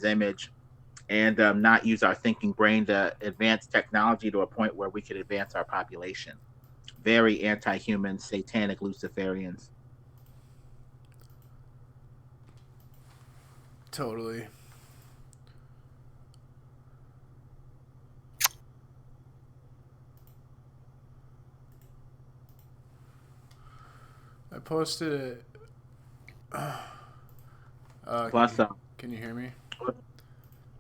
image and not use our thinking brain to advance technology to a point where we could advance our population. Very anti-human, satanic Luciferians. Totally. I posted it. Plus, Can you hear me?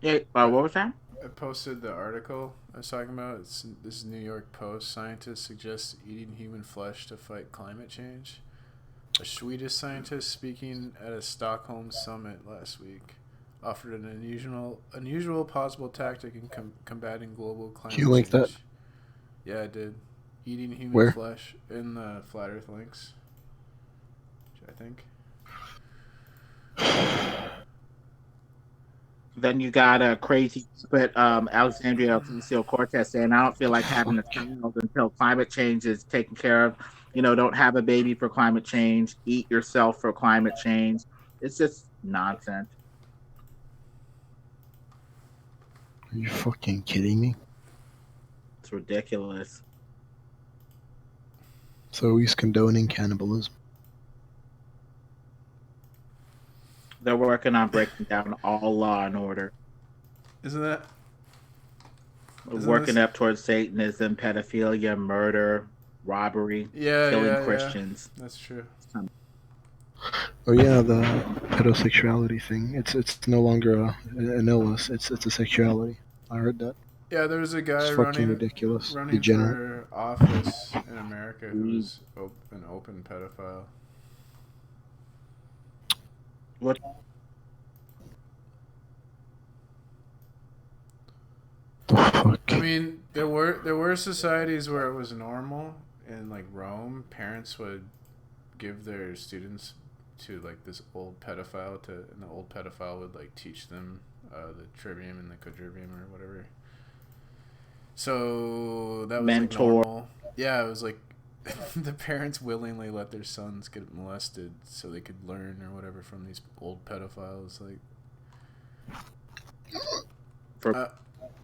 yeah, I, what was that? I posted the article I was talking about. This is New York Post. Scientists suggest eating human flesh to fight climate change. A Swedish scientist speaking at a Stockholm summit last week offered an unusual possible tactic in combating global Do you climate link that? change. Yeah, I did. Eating human Where? flesh in the Flat Earth links, I think. Then you got a crazy but Alexandria Ocasio Cortez saying, "I don't feel like having a child until climate change is taken care of. Don't have a baby for climate change. Eat yourself for climate change." It's just nonsense. Are you fucking kidding me? It's ridiculous. So he's condoning cannibalism. They're working on breaking down all law and order. Isn't Working this? up towards Satanism, pedophilia, murder, robbery, killing Christians. That's true. Oh yeah, the pedosexuality thing. It's no longer an illness. It's a sexuality. I heard that. Yeah, there's a guy It's fucking ridiculous. running Degenerate. for office in America who's an open pedophile. What? The fuck? I mean, there were societies where it was normal. In like Rome, parents would give their students to like this old pedophile and the old pedophile would like teach them the trivium and the quadrivium or whatever. So that was Mentor. like normal. Yeah, it was like the parents willingly let their sons get molested so they could learn or whatever from these old pedophiles. Like,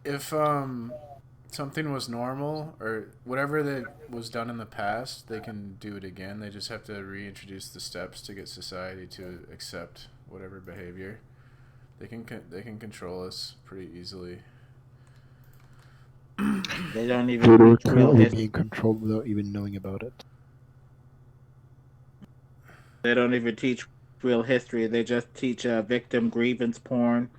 if something was normal or whatever that was done in the past, they can do it again. They just have to reintroduce the steps to get society to accept whatever behavior. They can control us pretty easily. They don't even We're teach real currently history. being controlled without even knowing about it. They don't even teach real history. They just teach victim grievance porn,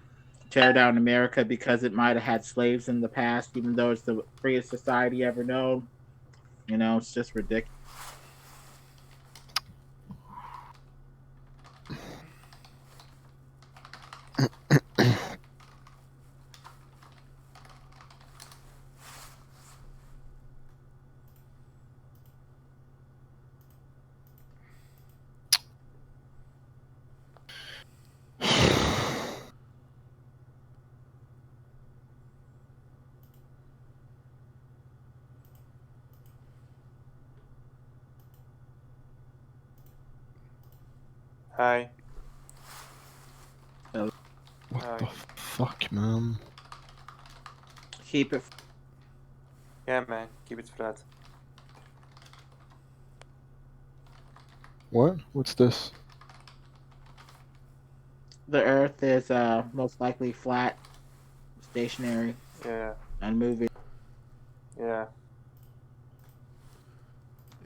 tear down America because it might have had slaves in the past, even though it's the freest society ever known. It's just ridiculous. Hi. What Hi. the fuck, man? Keep it. Yeah, man, keep it flat. What? What's this? The Earth is most likely flat, stationary, Yeah, unmoving. yeah.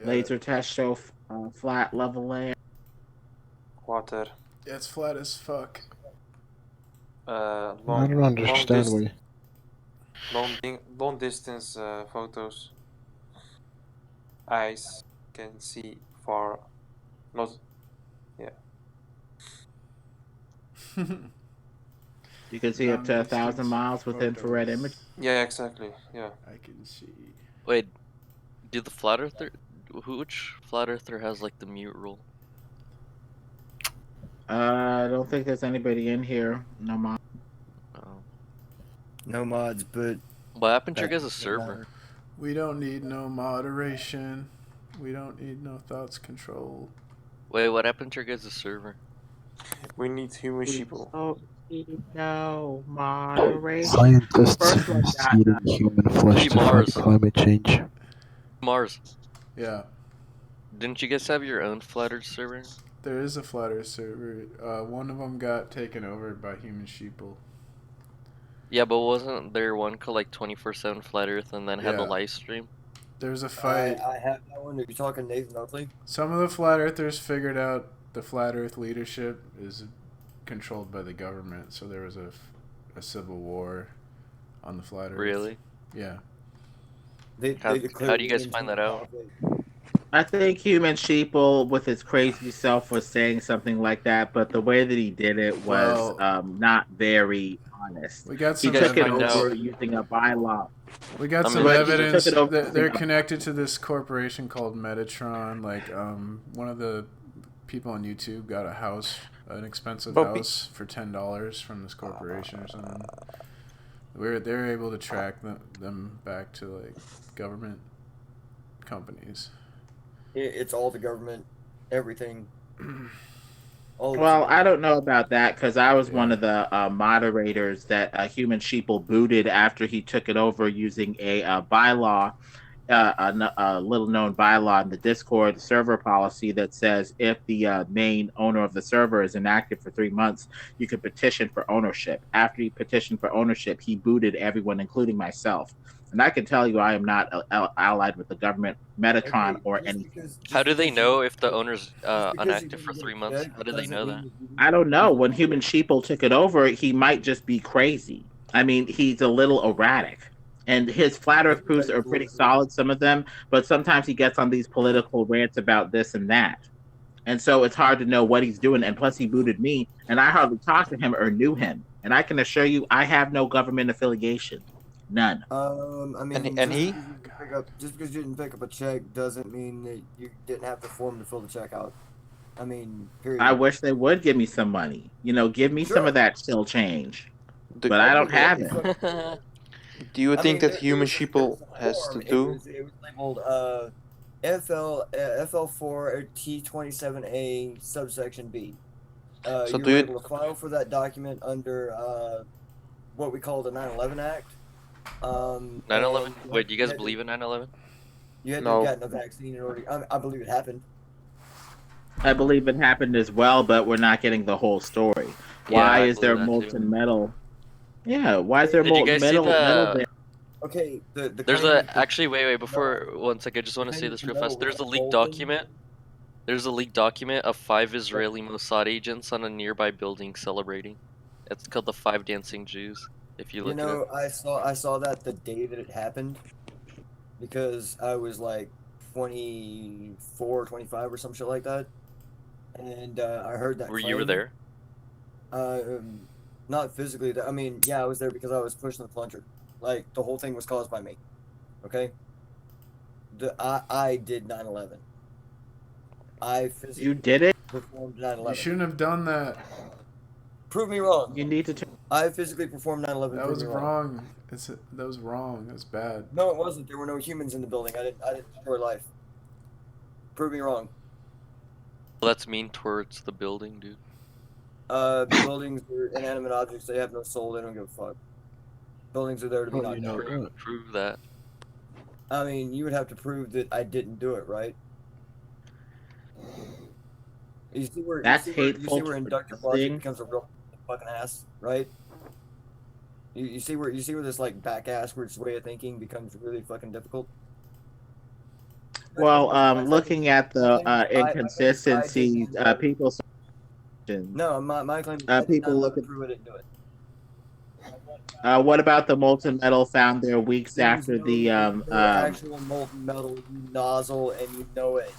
Laser tests show flat, level land. Water. Yeah, it's flat as fuck. I don't understand why. Long distance photos. Eyes can see far. Not. Yeah. You can see up to 1,000 miles with infrared image. Yeah, exactly. Yeah. I can see. Wait, do the flat earther? Which flat earther has like the mute rule? I don't think there's anybody in here. No mod. Oh. No mods, but What happened to your guys' server? We don't need no moderation. We don't need no thoughts control. Wait, what happened to your guys' server? We need human sheeple. Oh, No moderation. Scientists First one use got eating human flesh Hey, to fight Mars. climate change. Mars, Yeah, didn't you guys have your own Flat Earth server? there is a flat Earth server. One of them got taken over by human sheeple. Yeah, but wasn't there one called like 24/7 Flat Earth and then had the Yeah. live stream? There's a fight. I have that one. Are you talking Nathan Oakley? Some of the flat earthers figured out the flat Earth leadership is controlled by the government, so there was a civil war on the flat Earth. Really? Yeah. How do you guys find that out? I think human sheeple with his crazy self was saying something like that, but the way that he did it was Well- not very honest. We got He some took it find evidence. out. over using a bylaw. We got I some mean, he evidence took it over that they're using a- connected to this corporation called Metatron. Like, one of the people on YouTube got a house, an expensive But be- house for $10 from this corporation or something. They're able to track them back to like government companies. It's all the government, everything. All Well, I don't know about that because I was one of the moderators that Human Sheeple booted after he took it over using a bylaw, a little known bylaw in the Discord server policy that says if the main owner of the server is inactive for 3 months, you can petition for ownership. After he petitioned for ownership, he booted everyone, including myself. And I can tell you, I am not allied with the government, Metatron, or anything. How do they know if the owner's inactive for 3 months? How do they know that? I don't know. When Human Sheeple took it over, he might just be crazy. I mean, he's a little erratic. And his flat Earth proofs are pretty solid, some of them, but sometimes he gets on these political rants about this and that. And so it's hard to know what he's doing. And plus, he booted me, and I hardly talked to him or knew him. And I can assure you, I have no government affiliation. None. I mean, And he- just because you didn't pick up a check doesn't mean that you didn't have the form to fill the check out. I mean, period. I wish they would give me some money. You know, give me some Sure. of that still change. The- But I don't have it. Do you I think mean, that human there sheeple was a has to form. do? It was labeled FL4 T27A subsection B. So You do were you- able to file for that document under what we call the 9/11 Act. 9/11? and Wait, do you guys had to- believe in 9/11? You had to No. have gotten a vaccine in order. I believe it happened. I believe it happened as well, but we're not getting the whole story. Yeah, Why I is there believe that molten too. metal? Yeah, why is there Did you molten guys see metal the- there? Okay, the There's claim a is that- actually wait before 1 second. I just want to say this real fast. There's a leaked document. There's a leaked document of 5 Israeli Mossad agents on a nearby building celebrating. It's called the 5 Dancing Jews. If you You look know, it up. I saw that the day that it happened because I was like 24, 25 or some shit like that, and I heard that. Were you claim. there? Not physically. I mean, yeah, I was there because I was pushing the plunger. Like the whole thing was caused by me. Okay. I did 9/11. I physically You did it? performed You 9/11. shouldn't have done that. Prove me wrong. You need to. I physically performed 9/11. That prove was me wrong. That was wrong. That's bad. No, it wasn't. There were no humans in the building. I didn't destroy life. Prove me wrong. Well, that's mean towards the building, dude. Buildings are inanimate objects. They have no soul. They don't give a fuck. Buildings are there to be Well, knocked you know, down. Prove that. I mean, you would have to prove that I didn't do it, right? You see where That's you see where, you hateful see where to inductive this logic thing. becomes a real fucking ass, right? You see where this like back asswards way of thinking becomes really fucking difficult. Well, My looking at the claim is I inconsistencies, didn't- people. No, my claim is Uh, I did people not look at- prove I didn't do it. What about the molten metal found there weeks There's after no- the there's no actual molten metal, you nozzle, and you know it.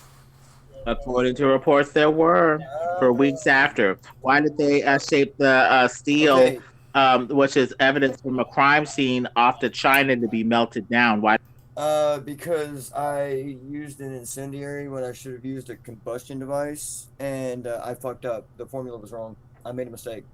according to reports there were for weeks after. Why did they shape the steel, Okay, which is evidence from a crime scene off to China, to be melted down? Why? because I used an incendiary when I should have used a combustion device, and I fucked up. The formula was wrong. I made a mistake.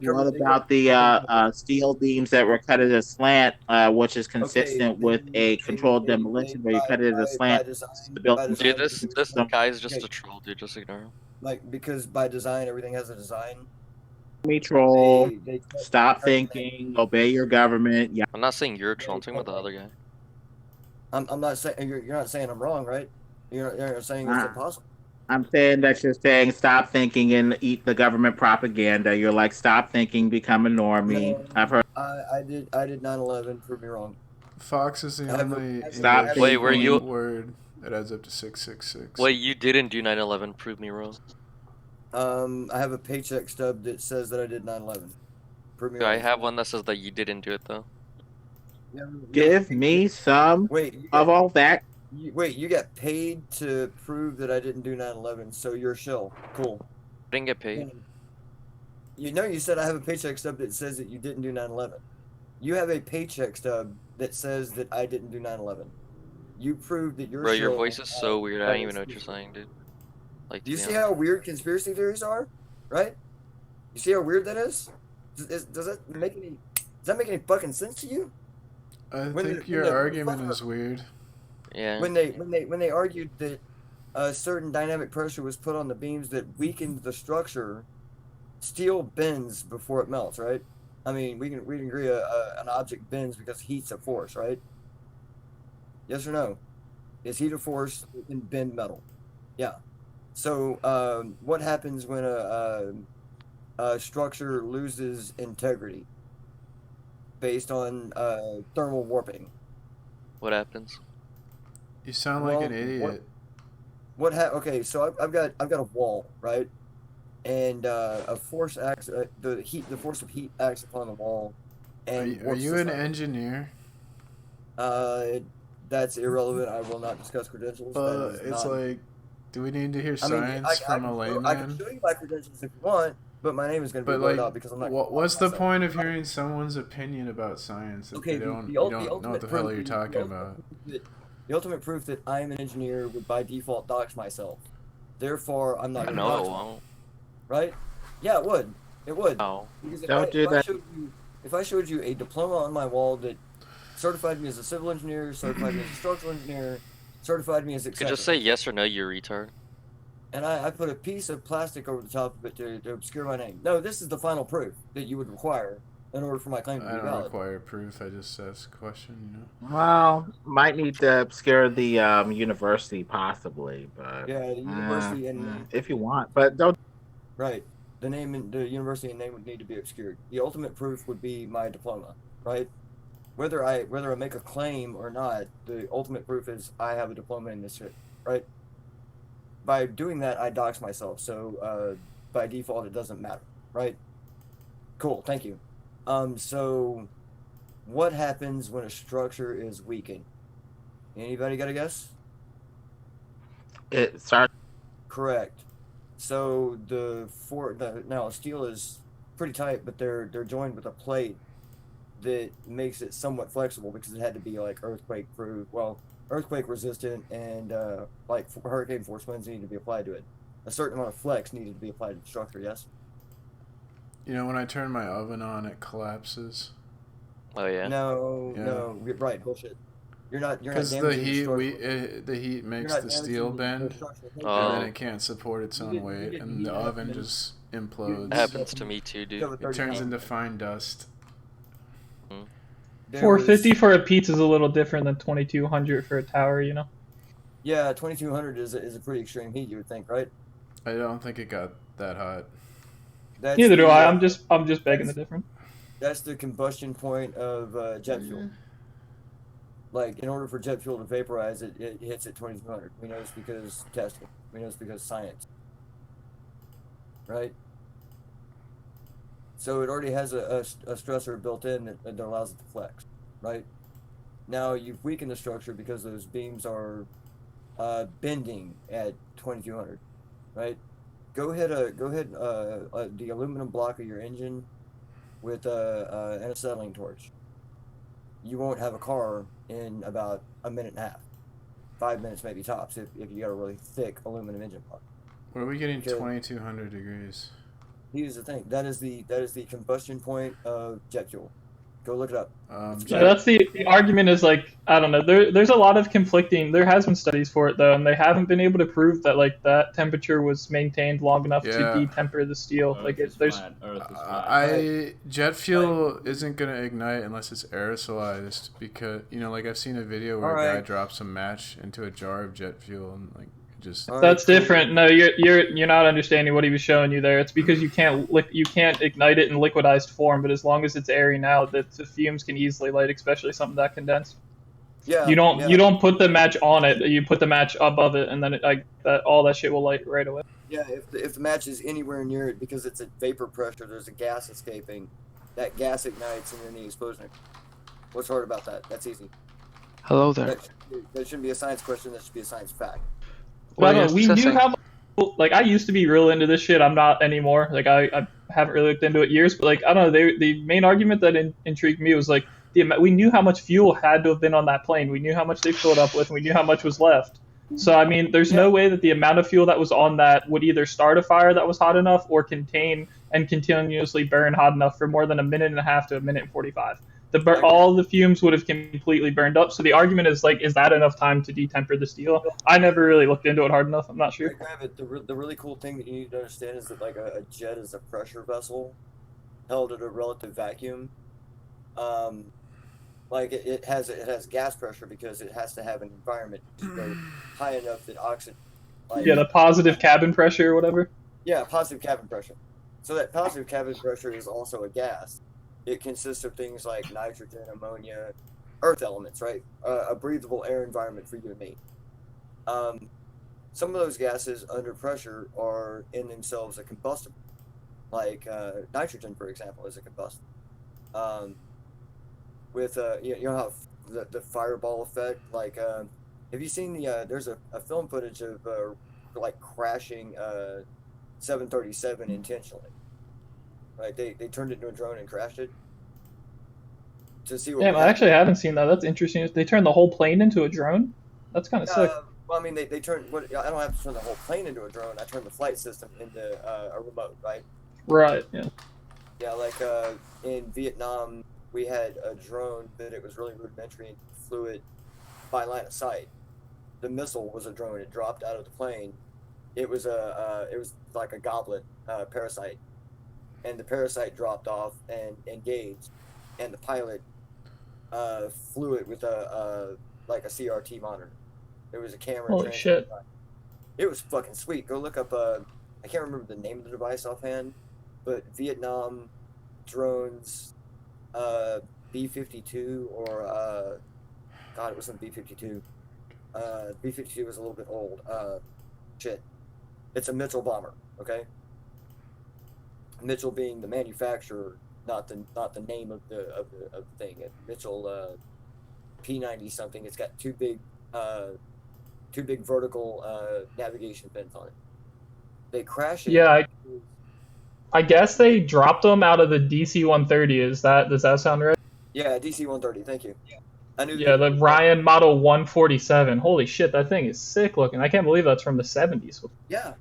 What about the steel beams that were cut at a slant, which is consistent with a controlled demolition where you cut it at a slant? the building- Dude, this Some- guy's just Okay. a troll, dude. Just ignore him. Like, because by design everything has a design. Me troll. They Stop thinking. Obey your government. Yeah. I'm not saying you're a troll. I'm talking about the other guy. I'm not saying you're not saying I'm wrong, right? You're saying it's impossible. I'm saying that you're saying stop thinking and eat the government propaganda. You're like, stop thinking, become a normie. No, I've heard. I did 9/11. Prove me wrong. Fox is the only Stop English Wait, were you- word that adds up to 666. Wait, you didn't do 9/11. Prove me wrong. I have a paycheck stub that says that I did 9/11. Prove me wrong. I have one that says that you didn't do it though. Give me some Wait, of all that. you got paid to prove that I didn't do 9/11, so you're a shill. Cool. I didn't get paid. You know, you said I have a paycheck stub that says that you didn't do 9/11. You have a paycheck stub that says that I didn't do 9/11. You proved that you're. Bro, your shill. voice is so weird. I don't even know what you're saying, dude. Like, Do you to be see honest. how weird conspiracy theories are? Right? You see how weird that is? Does that make any? Does that make any fucking sense to you? I when think the- your when the- argument is weird. Yeah. When they argued that a certain dynamic pressure was put on the beams that weakened the structure, steel bends before it melts, right? I mean, we can agree an object bends because heat's a force, right? Yes or no? Is heat a force that can bend metal? Yeah. So what happens when a structure loses integrity based on thermal warping? What happens? You sound like an Well, idiot. Okay, so I've got a wall, right? And a force acts. The force of heat acts upon the wall. And Are you an engineer? That's irrelevant. I will not discuss credentials. That is It's not- like, do we need to hear I mean, science from a I can layman? show you my credentials if you want, but my name is going to be But blurred like, out because I'm not. what's the point of hearing someone's opinion about science if Okay, they don't, the you don't know ultimate what the hell proof- you're the talking ultimate about? The ultimate proof that I am an engineer would by default dox myself. Therefore, I'm not going to dox myself, No. right? Yeah, it would. It would. No. Because Don't do that. If I showed you a diploma on my wall that certified me as a civil engineer, certified me as a structural engineer, certified me as You etc. could just say yes or no, you retard. And I put a piece of plastic over the top of it to obscure my name. No, this is the final proof that you would require in order for my claim to I be don't valid. require proof. I just ask a question, you know. Well, might need to obscure the university possibly, but Yeah, the university and if you want, but don't. right, the name and the university and name would need to be obscured. The ultimate proof would be my diploma, right? Whether I make a claim or not, the ultimate proof is I have a diploma in this shit, right? By doing that, I dox myself, so by default, it doesn't matter, right? Cool, thank you. So what happens when a structure is weakened? Anybody got a guess? It starts. Correct. So now steel is pretty tight, but they're joined with a plate that makes it somewhat flexible because it had to be like earthquake proof, earthquake resistant, and like hurricane force winds needed to be applied to it. A certain amount of flex needed to be applied to the structure. Yes. You know, when I turn my oven on, it collapses. Oh yeah. No, Yeah. no, right, bullshit. You're not Because the damaging heat, structure. the heat You're makes not the damaging steel the bend, structural and Oh. then it can't support its You own didn't- you weight, didn't and heat the it up oven and- just It implodes. happens to me too, dude. It turns into fine dust. There 450 was- for a pizza is a little different than 2200 for a tower, you know? Yeah, 2200 is a pretty extreme heat, you would think, right? I don't think it got that hot. That's Neither do the, I. I'm just begging the difference. That's the combustion point of jet fuel. Like, in order for jet fuel to vaporize, it hits at 2200. We know it's because testing. We know it's because science. Right? So it already has a stressor built in that allows it to flex. Right? Now, you've weakened the structure because those beams are bending at 2200. Right? Go hit the aluminum block of your engine with an acetylene torch. You won't have a car in about a minute and a half, 5 minutes maybe tops, if you got a really thick aluminum engine block. Where are we getting Okay. 2200 degrees? Here's the thing: that is the combustion point of jet fuel. Go look it up. Yeah, that's the argument is like, I don't know. There's a lot of conflicting. There has been studies for it though, and they haven't been able to prove that like that temperature was maintained long enough to Yeah. detemper the steel. Earth like is there's flat. Earth is flat. Jet fuel isn't gonna ignite unless it's aerosolized, because like I've seen a video where a guy Alright. drops a match into a jar of jet fuel and like it just. Alright, That's cool. different. No, you're not understanding what he was showing you there. It's because you can't ignite it in liquidized form, but as long as it's airing out, the fumes can easily light, especially something that condensed. Yeah. You don't yeah. you don't put the match on it. You put the match above it, and then all that shit will light right away. Yeah, if the match is anywhere near it, because it's at vapor pressure, there's a gas escaping. That gas ignites and then the explosion. What's hard about that? That's easy. Hello there. That shouldn't be a science question. That should be a science fact. But What are you we do assessing? have like I used to be real into this shit. I'm not anymore. Like I haven't really looked into it years. But like I don't know. The main argument that intrigued me was like we knew how much fuel had to have been on that plane. We knew how much they filled up with. And we knew how much was left. So I mean, there's no way that the amount of fuel that was on that would either start a fire that was hot enough or contain and continuously burn hot enough for more than a minute and a half to a minute and 45. All the fumes would have completely burned up. So the argument is like, is that enough time to detemper the steel? I never really looked into it hard enough. I'm not sure. Gravit, the really cool thing that you need to understand is that like a jet is a pressure vessel held at a relative vacuum. Like it has gas pressure because it has to have an environment to go high enough that oxygen. Like, Yeah, the positive cabin pressure or whatever. Yeah, positive cabin pressure. So that positive cabin pressure is also a gas. It consists of things like nitrogen, ammonia, earth elements, right? A breathable air environment for you and me. Some of those gases under pressure are in themselves a combustible. Like nitrogen, for example, is a combustible. With you know how the fireball effect, like have you seen there's a film footage of like crashing 737 intentionally, right? They turned it into a drone and crashed it to see what Damn, would I happen. actually haven't seen that. That's interesting. They turned the whole plane into a drone? That's kind of sick. Well, I mean, they turned. I don't have to turn the whole plane into a drone. I turned the flight system into a remote, right? Right, yeah. Yeah, like in Vietnam, we had a drone that it was really rudimentary and flew it by line of sight. The missile was a drone. It dropped out of the plane. It was like a goblet parasite, and the parasite dropped off and engaged, and the pilot flew it with like a CRT monitor. There was a camera. Holy shit. It was fucking sweet. Go look up. I can't remember the name of the device offhand, but Vietnam drones, B-52 or God, it wasn't B-52. B-52 was a little bit old. Shit, it's a Mitchell bomber. Okay, Mitchell being the manufacturer, not the name of the thing. Mitchell P90 something. It's got two big vertical navigation fins on it. They crash it. Yeah, I guess they dropped them out of the DC-130. Does that sound right? Yeah, DC-130. Thank you. I knew. Yeah, the Ryan Model 147. Holy shit, that thing is sick looking. I can't believe that's from the 70s. Yeah.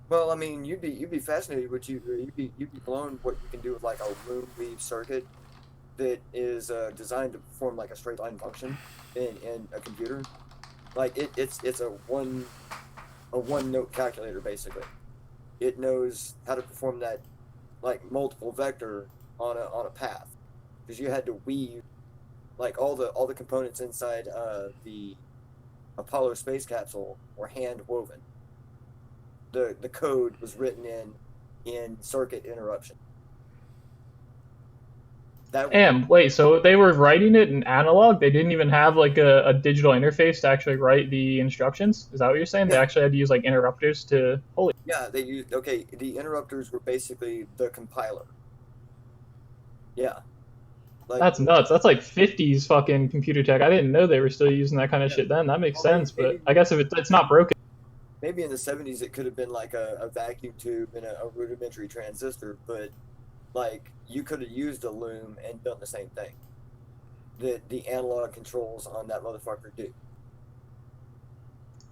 Well, I mean, you'd be fascinated. You'd be blown what you can do with like a loom weave circuit that is designed to perform like a straight line function in a computer. Like it's a one note calculator basically. It knows how to perform that like multiple vector on a path, because you had to weave like all the components inside the Apollo space capsule were hand woven. The code was written in circuit interruption. Wait, so they were writing it in analog? They didn't even have like a digital interface to actually write the instructions? Is that what you're saying? They actually had to use like interrupters to... Holy... Yeah, they used... Okay, the interrupters were basically the compiler. Yeah. Like, That's nuts. That's like 50s fucking computer tech. I didn't know they were still using that kind of shit then. That makes sense, but I guess if it's not broken... Maybe in the 70s it could have been like a vacuum tube and a rudimentary transistor, but like you could have used a loom and done the same thing that the analog controls on that motherfucker do.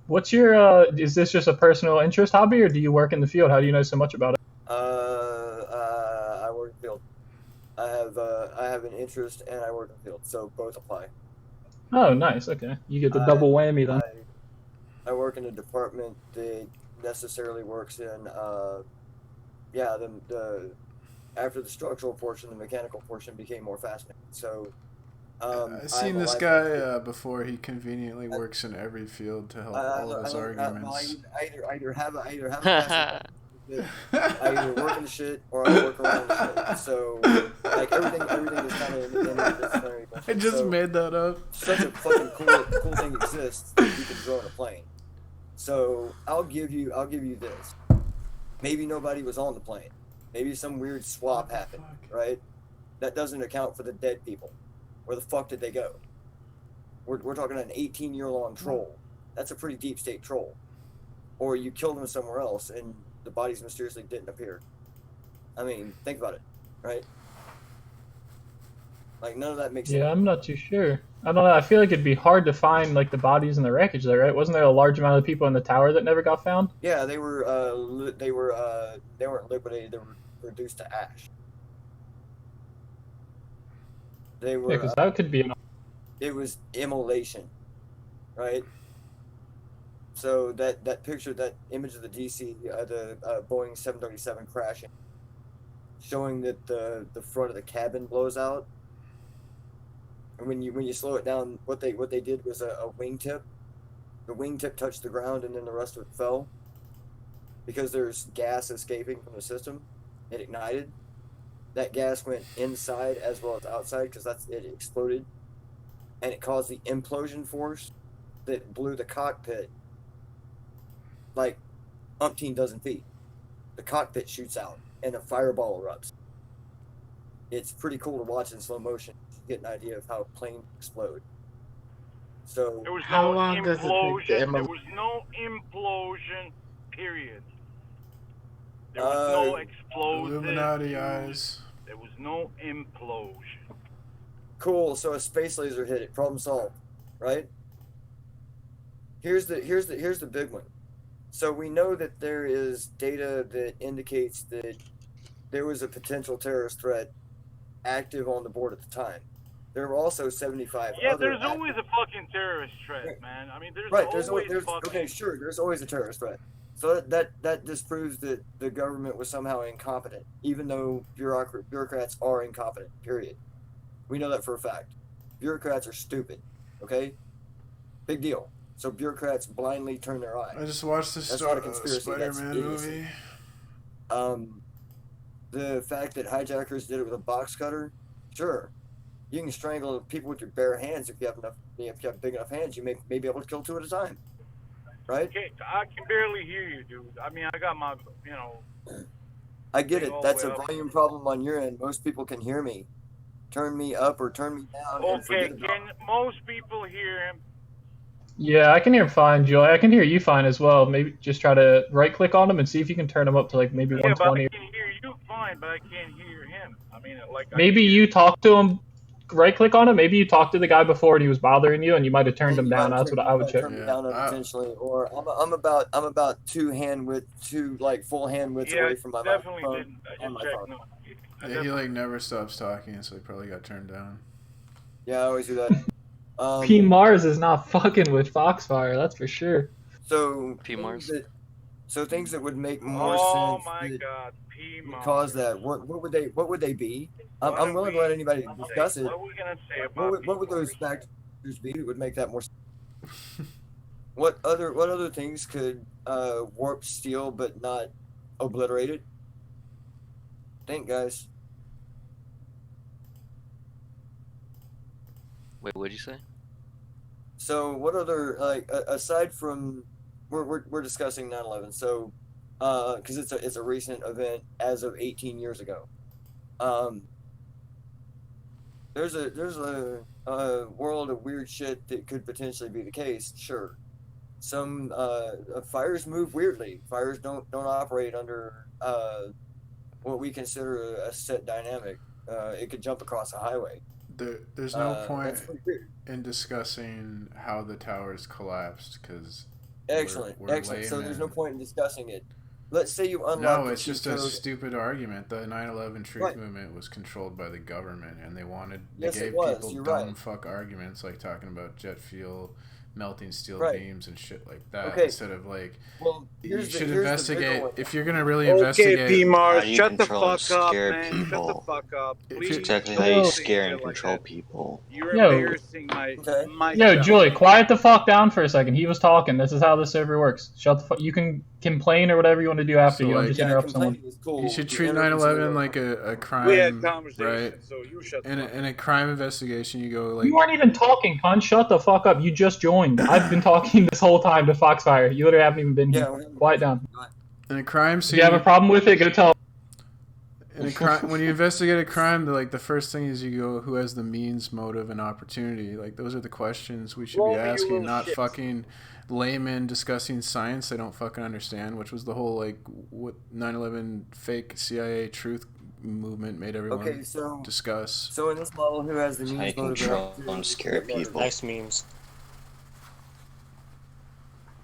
What's your is this just a personal interest hobby, or do you work in the field? How do you know so much about it? I work in the field. I have an interest and I work in the field, so both apply. Oh, nice. Okay, you get the I- double whammy then. I work in a department that necessarily works in the after the structural portion, the mechanical portion became more fascinating. So I've seen this guy before. He conveniently works in every field to help all of his arguments. I either have a passion. I either work in the shit or I work around the shit. So like everything is kind of interdisciplinary. I just made that up. Such a fucking cool thing exists that you can drone a plane. So I'll give you this. Maybe nobody was on the plane. Maybe some weird swap happened, right? That doesn't account for the dead people. Where the fuck did they go? We're talking an 18-year-long troll. That's a pretty deep state troll. Or you killed them somewhere else and the bodies mysteriously didn't appear. I mean, think about it, right? Like none of that makes sense. Yeah, I'm not too sure. I don't know. I feel like it'd be hard to find like the bodies in the wreckage there, right? Wasn't there a large amount of people in the tower that never got found? Yeah, they weren't liquidated. They were reduced to ash. They were. Yeah, because that could be an. It was immolation, right? So that picture, that image of the Boeing 737 crashing, showing that the front of the cabin blows out. And when you slow it down, what they did was a wingtip. The wingtip touched the ground, and then the rest of it fell. Because there's gas escaping from the system, it ignited. That gas went inside as well as outside because it exploded, and it caused the implosion force that blew the cockpit like umpteen dozen feet. The cockpit shoots out, and a fireball erupts. It's pretty cool to watch in slow motion. Get an idea of how planes explode. So There was How no long does it take to implosion. There immolate? was no implosion. Period. There was no explosive. Illuminati eyes. There was no implosion. cool. So a space laser hit it. Problem solved, right? Here's the big one. So we know that there is data that indicates that there was a potential terrorist threat active on the board at the time. There were also 75 Yeah, other there's always a fucking terrorist threat, man. I mean, there's right. always fucking. Okay, sure. There's always a terrorist threat. So that disproves that the government was somehow incompetent, even though bureaucrats are incompetent. Period. We know that for a fact. Bureaucrats are stupid. Okay, big deal. So bureaucrats blindly turn their eye. I just watched the That's not a conspiracy, that's Spider-Man idiocy. movie. The fact that hijackers did it with a box cutter, sure. You can strangle people with your bare hands if you have enough. If you have big enough hands, you may be able to kill two at a time, right? Okay, I can barely hear you, dude. I mean, I got my, I get it. All That's the a way up. volume problem on your end. Most people can hear me. Turn me up or turn me down. And Okay, forget about can most people hear him? Yeah, I can hear him fine, Joy. I can hear you fine as well. Maybe just try to right-click on him and see if you can turn him up to like maybe Yeah, but I 120. can hear you fine, but I can't hear him. I mean, like. Maybe you talk to him, right-click on him. Maybe you talked to the guy before and he was bothering you, and you might have turned him down. That's what I would check. Turn me down unintentionally, or I'm about two full hand widths Yeah, away from my definitely microphone didn't. I on just my checked. phone. No. Yeah, he like never stops talking, so he probably got turned down. Yeah, I always do that. P Mars is not fucking with Foxfire, that's for sure. So P Mars. things that would make more Oh sense my that God, P would Mars. cause that. What would they be? I'm willing to let anybody discuss it. What are we gonna say about What would those factors be that would make that more sense? What other things could warp steel but not obliterate it? Think, guys. Wait, what'd you say? So what other aside from we're discussing 9/11, so because it's a recent event as of 18 years ago. There's a world of weird shit that could potentially be the case. Sure, some fires move weirdly. Fires don't operate under what we consider a set dynamic. It could jump across a highway. There's no point That's pretty weird. in discussing how the towers collapsed because Excellent. we're So there's no laymen. point in discussing it. let's say you unlock No, the it's cheat just a code. stupid argument. The 9/11 truth Right. movement was controlled by the government, and they Yes, it gave was. people You're dumb right. fuck arguments like talking about jet fuel, melting steel Right. beams, and shit like that. Okay. Instead of like, Well, you here's should the bigger investigate one. if you're gonna really Okay, investigate. P-Mars, How you shut the control and fuck up, scare man. Shut the people. fuck up. If Please. you- Exactly how Yo. you Don't scare say and shit like control that. people. You're Yo. embarrassing Okay. myself. Yo, Joy, quiet the fuck down for a second. He was talking. This is how this server works. Shut the fuck. You can complain or whatever you want to do after. So, You don't like- just Yeah, interrupt someone. complaining is cool. You should The treat interrupting 9/11 someone- like a crime, We had conversation, right? so you shut the In fuck up. a crime investigation, you go like, You weren't even talking, cunt. Shut the fuck up. You just joined. I've been talking this whole time to Foxfire. You literally haven't even been Yeah, here. we're having- Quiet down. in a crime If scene. you have a problem with it, go tell. In a crime, when you investigate a crime, the first thing is you go, who has the means, motive, and opportunity. Like those are the questions we should Roll be me, you asking, little not shit. fucking laymen discussing science they don't fucking understand, which was the whole like what 9/11 fake CIA truth movement made everyone Okay, so discuss. in this model, who has the How you means, motive, control opportunity and to scare get motive? people. Nice memes.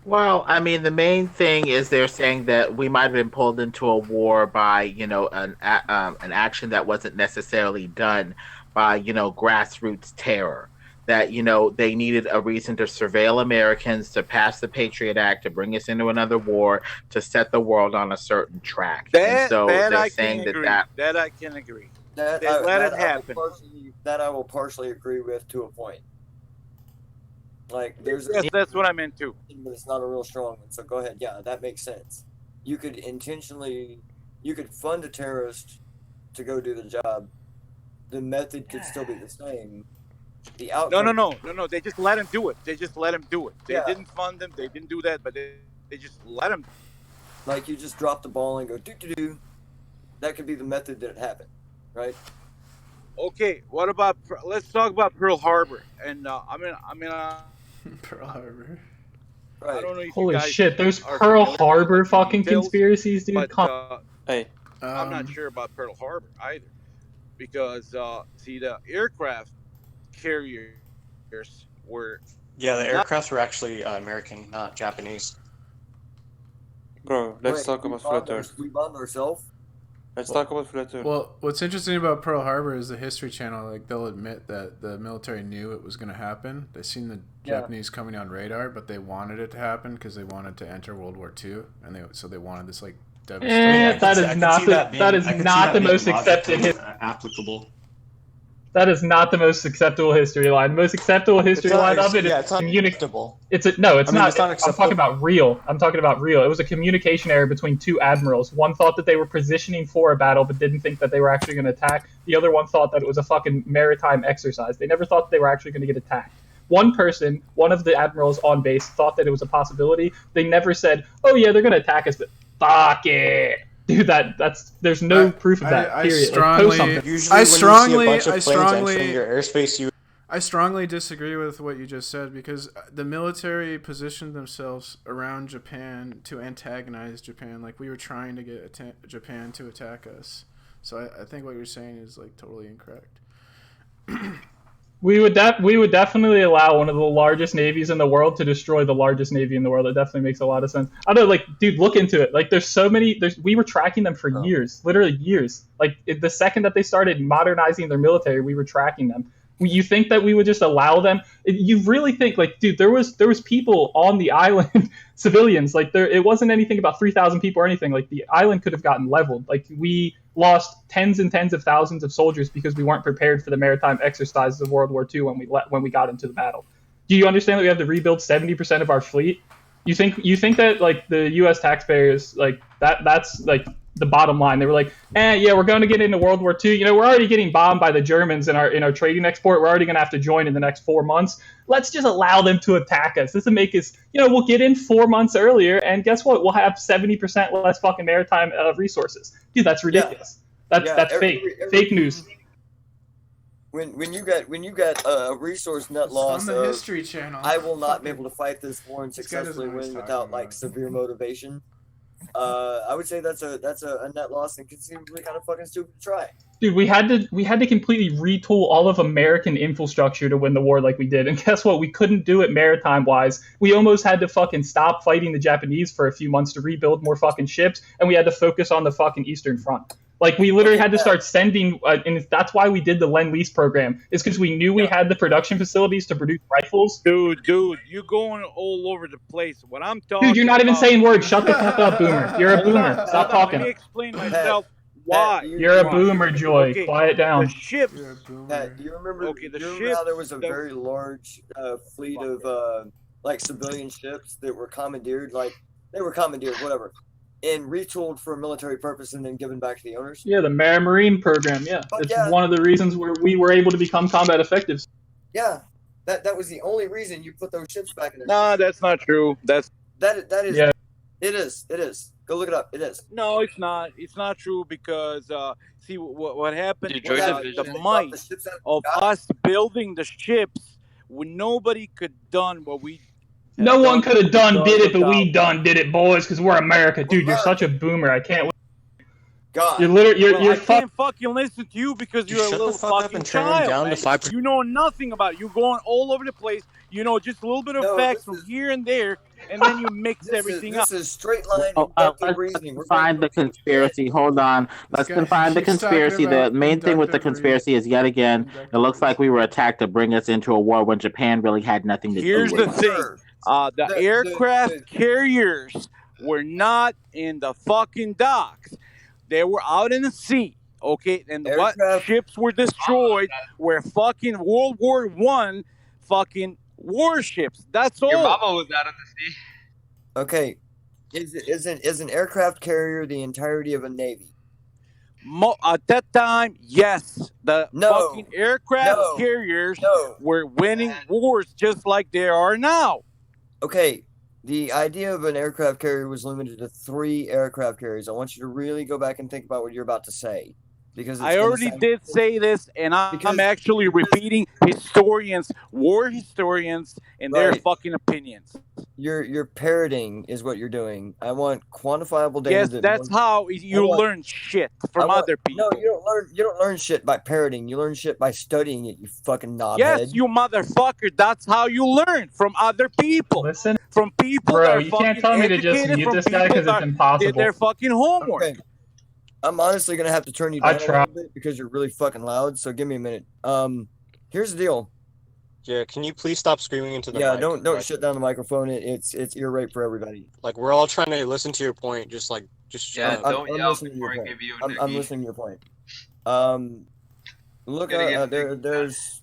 Well, I mean, the main thing is they're saying that we might have been pulled into a war by, you know, an action that wasn't necessarily done by, you know, grassroots terror. That, you know, they needed a reason to surveil Americans, to pass the Patriot Act, to bring us into another war, to set the world on a certain track. And That, so that they're I saying can that agree. that That I can agree. That, They let it I will happen. that I will partially agree with to a point. Like, there's Yes, that's what I meant too. but it's not a real strong one. So go ahead. Yeah, that makes sense. You could fund a terrorist to go do the job. The method could still be the same. The outcome. No. They just let him do it. They just let him do it. They Yeah. didn't fund him. They didn't do that, but they just let him. Like you just drop the ball and go do. That could be the method that it happened, right? Okay, what about? Let's talk about Pearl Harbor. And Pearl Harbor. I Right. don't know if Holy you guys shit, there's are Pearl familiar Harbor with the fucking details, conspiracies, dude. but Hey, I'm not sure about Pearl Harbor either, because see, the aircraft carriers were Yeah, the aircrafts were actually American, not Japanese. bro, let's Wait, talk we about bombed Flat Earth. We bombed ourselves. Let's talk about Flat Earth. Well, what's interesting about Pearl Harbor is the History Channel. Like they'll admit that the military knew it was going to happen. They seen the Yeah. Japanese coming on radar, but they wanted it to happen because they wanted to enter World War II, and they wanted this like devastating. Eh, that is not the most accepted. Applicable. That is not the most acceptable history line. The most acceptable history line of it is it's not acceptable. It's not. I mean, I'm it's not acceptable. talking about real. I'm talking about real. It was a communication error between two admirals. One thought that they were positioning for a battle, but didn't think that they were actually going to attack. The other one thought that it was a fucking maritime exercise. They never thought that they were actually going to get attacked. One person, one of the admirals on base, thought that it was a possibility. They never said, "Oh yeah, they're going to attack us," but fuck it. Dude, that's there's no proof of that. I period. strongly- Like, post something. Usually, when you see a bunch of planes entering your airspace, you I strongly disagree with what you just said because the military positioned themselves around Japan to antagonize Japan. Like we were trying to get Japan to attack us. So I think what you're saying is like totally incorrect. We would definitely allow one of the largest navies in the world to destroy the largest navy in the world. It definitely makes a lot of sense. I don't know, like, dude, look into it. Like, there's so many. We were tracking them for years, literally years. Like, the second that they started modernizing their military, we were tracking them. You think that we would just allow them? You really think, like, dude, there was people on the island, civilians. Like, it wasn't anything about 3,000 people or anything. Like, the island could have gotten leveled. Like, we lost tens and tens of thousands of soldiers because we weren't prepared for the maritime exercises of World War II when we got into the battle. Do you understand that we have to rebuild 70% of our fleet? You think that like the U.S. taxpayers like that's like the bottom line? They were like, yeah, we're going to get into World War II. You know, we're already getting bombed by the Germans in our trading export. We're already going to have to join in the next 4 months. Let's just allow them to attack us. This will make us, we'll get in 4 months earlier, and guess what? We'll have 70% less fucking maritime resources. Dude, that's ridiculous. That's fake news. When you got a resource net loss on the of, History Channel. I will not be able to fight this war and This guy doesn't successfully know what he's win talking without about. like severe motivation. I would say that's a net loss and conceivably kind of fucking stupid to try. Dude, we had to completely retool all of American infrastructure to win the war like we did, and guess what? We couldn't do it maritime wise. We almost had to fucking stop fighting the Japanese for a few months to rebuild more fucking ships, and we had to focus on the fucking Eastern Front. Like, we literally had to start sending, and that's why we did the Lend-Lease program, is because we knew we had the production facilities to produce rifles. Dude, you're going all over the place. What I'm talking Dude, you're not even about- saying words. Shut the fuck up, Boomer. You're a boomer. Stop Let me talking. explain myself why. You're a boomer, Joy. Okay, Quiet down. The ships. You're a boomer. Pat, do you remember? Okay, the do you remember how ships there was a that- very large fleet of like civilian ships that were commandeered, whatever, and retooled for a military purpose and then given back to the owners? Yeah, the Marine program. Yeah, Fuck it's yeah. one of the reasons where we were able to become combat effectives. Yeah, that was the only reason you put those ships back in there. Nah, that's not true. That is. Yeah. It is. Go look it up. It is. no, it's not. It's not true because see what happened. Dude, was, Joy the Division. might The ships out of God. us building the ships when nobody could done what we. No one could have did it, but we without- did it, boys, because we're America. Dude, you're such a boomer. I can't. God. You're literally, Well, you're I can't fucking listen to you because Dude, you're a shut the little fuck up fucking and turn child. down man. to 5%. You know nothing about it. You're going all over the place. You know just a little bit of No, facts this from is- here and there, and then you mix everything up. This is straight line Oh, inductive reasoning. let's find the conspiracy. Hold on. Let's guy confine the keeps talking conspiracy. The about main thing with the inductive conspiracy is yet again, it looks like we were attacked to bring us into a war when Japan really had nothing to Here's do the with it. thing. Sure. The The- aircraft the- carriers were not in the fucking docks. They were out in the sea. Okay, and what Aircraft- ships were destroyed were fucking World War I fucking warships. That's all. Your mama was out of the sea. Okay. Is an aircraft carrier the entirety of a navy? At that time, yes, the No. fucking aircraft No. carriers No. were winning wars just like they are now. Okay. The idea of an aircraft carrier was limited to 3 aircraft carriers. I want you to really go back and think about what you're about to say, because it's I gonna already sound- did say this, and I'm Because- actually repeating war historians, and their Right. fucking opinions. You're parroting is what you're doing. I want quantifiable data. Yes, that that's one- how you want- learn shit from I want- other people. No, you don't learn shit by parroting. You learn shit by studying it. You fucking knobhead. Yes, you motherfucker. That's how you learn from other people. Listen, From people bro, that are you fucking can't tell me to just educated, mute from this guy people because it's that did impossible. their fucking homework. Okay. I'm honestly gonna have to turn you I down a try. little bit because you're really fucking loud. So give me a minute. Here's the deal. Yeah, can you please stop screaming into the Yeah, mic? don't Like, shut down the microphone. It's ear rape for everybody. Like, we're all trying to listen to your point. Just Yeah, shut up. don't I'm yell listening to your before I point. give you I'm Nicky. listening to your point. Look Gotta get there's.